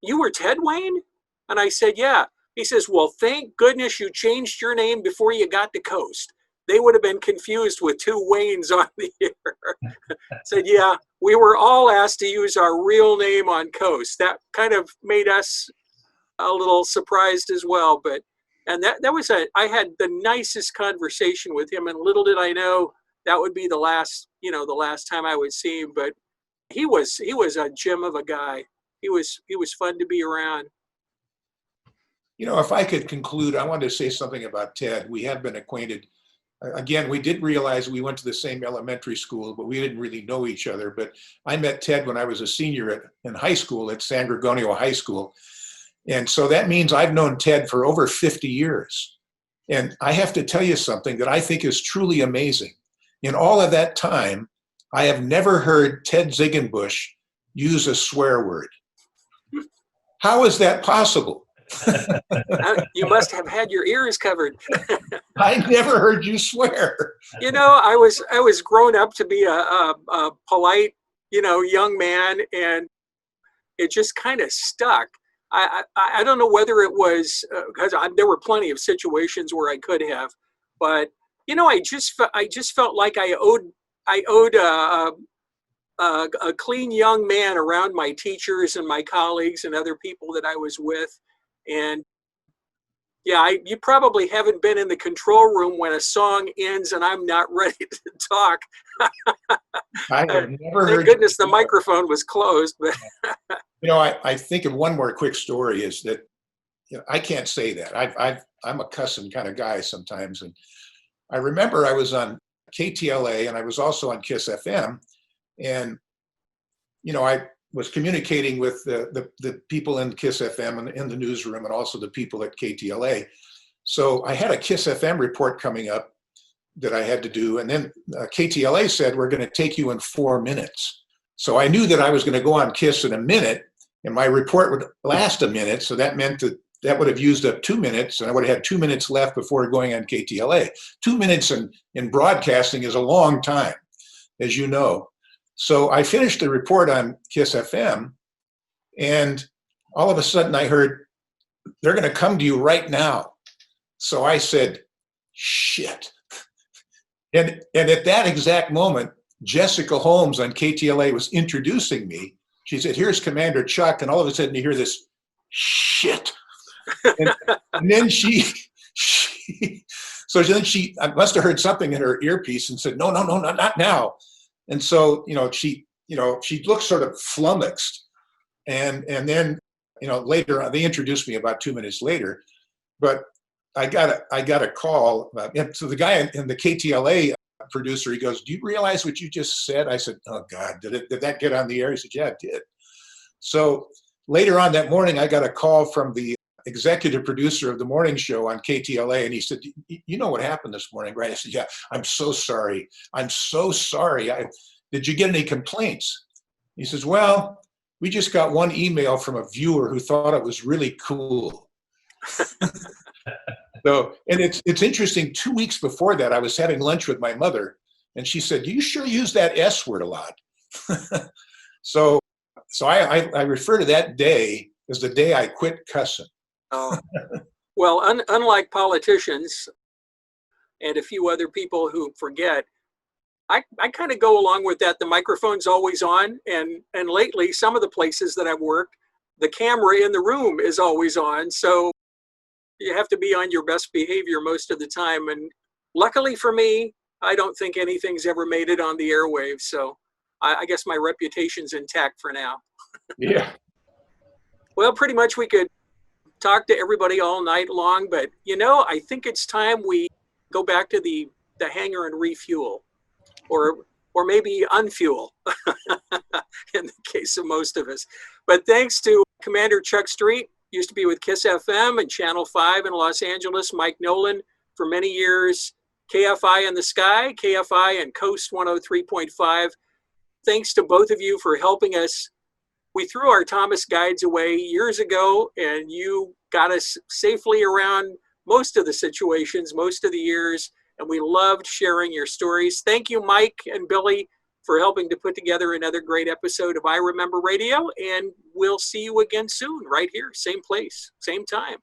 You were Ted Wayne? And I said, yeah. He says, well, thank goodness you changed your name before you got to KOST. They would have been confused with two Waynes on the air. Said, yeah, we were all asked to use our real name on KOST. That kind of made us a little surprised as well. But I had the nicest conversation with him, and little did I know that would be the last time I would see him. But he was a gem of a guy. He was fun to be around. If I could conclude, I wanted to say something about Ted. We have been acquainted. Again, we did realize we went to the same elementary school, but we didn't really know each other. But I met Ted when I was a senior in high school at San Gregorio High School. And so that means I've known Ted for over 50 years. And I have to tell you something that I think is truly amazing. In all of that time, I have never heard Ted Ziegenbusch use a swear word. How is that possible? You must have had your ears covered. I never heard you swear. I was grown up to be a polite, young man, and it just kind of stuck. I don't know whether it was because there were plenty of situations where I could have, but I just felt like I owed a clean young man around my teachers and my colleagues and other people that I was with. And yeah, you probably haven't been in the control room when a song ends and I'm not ready to talk. I have never heard. Thank goodness the microphone was closed. But I think of one more quick story is that I can't say that. I'm a cussing kind of guy sometimes, and I remember I was on KTLA and I was also on KIIS FM, and I was communicating with the people in KIIS FM and in the newsroom, and also the people at KTLA. So I had a KIIS FM report coming up that I had to do, and then KTLA said, we're going to take you in 4 minutes. So I knew that I was going to go on KIIS in a minute, and my report would last a minute, so that meant that would have used up 2 minutes, and I would have had 2 minutes left before going on KTLA. 2 minutes in broadcasting is a long time, as you know. So I finished the report on KIIS FM, and all of a sudden I heard, they're going to come to you right now. So I said, shit. And at that exact moment, Jessica Holmes on KTLA was introducing me. She said, here's Commander Chuck. And all of a sudden you hear this, shit. And then so then she must have heard something in her earpiece and said, no, not now. And so, she looked sort of flummoxed. And then, later on, they introduced me about 2 minutes later, but I got a call. So the guy in the KTLA producer, he goes, do you realize what you just said? I said, oh God, did that get on the air? He said, yeah, it did. So later on that morning, I got a call from the executive producer of the morning show on KTLA, and he said, you know what happened this morning, right? I said, yeah, I'm so sorry. Did you get any complaints? He says, well, we just got one email from a viewer who thought it was really cool. So, and it's interesting, 2 weeks before that, I was having lunch with my mother, and she said, you sure use that S word a lot. So I refer to that day as the day I quit cussing. Oh. Well, unlike politicians and a few other people who forget, I kind of go along with that. The microphone's always on, and lately, some of the places that I've worked, the camera in the room is always on. So you have to be on your best behavior most of the time. And luckily for me, I don't think anything's ever made it on the airwaves. So I guess my reputation's intact for now. Yeah. Well, pretty much we could talk to everybody all night long, but I think it's time we go back to the hangar and refuel, or maybe unfuel in the case of most of us. But thanks to Commander Chuck Street, used to be with KIIS FM and Channel 5 in Los Angeles, Mike Nolan for many years, KFI in the Sky, KFI and KOST 103.5. Thanks to both of you for helping us. We threw our Thomas guides away years ago, and you got us safely around most of the situations, most of the years, and we loved sharing your stories. Thank you, Mike and Billy, for helping to put together another great episode of I Remember Radio, and we'll see you again soon, right here, same place, same time.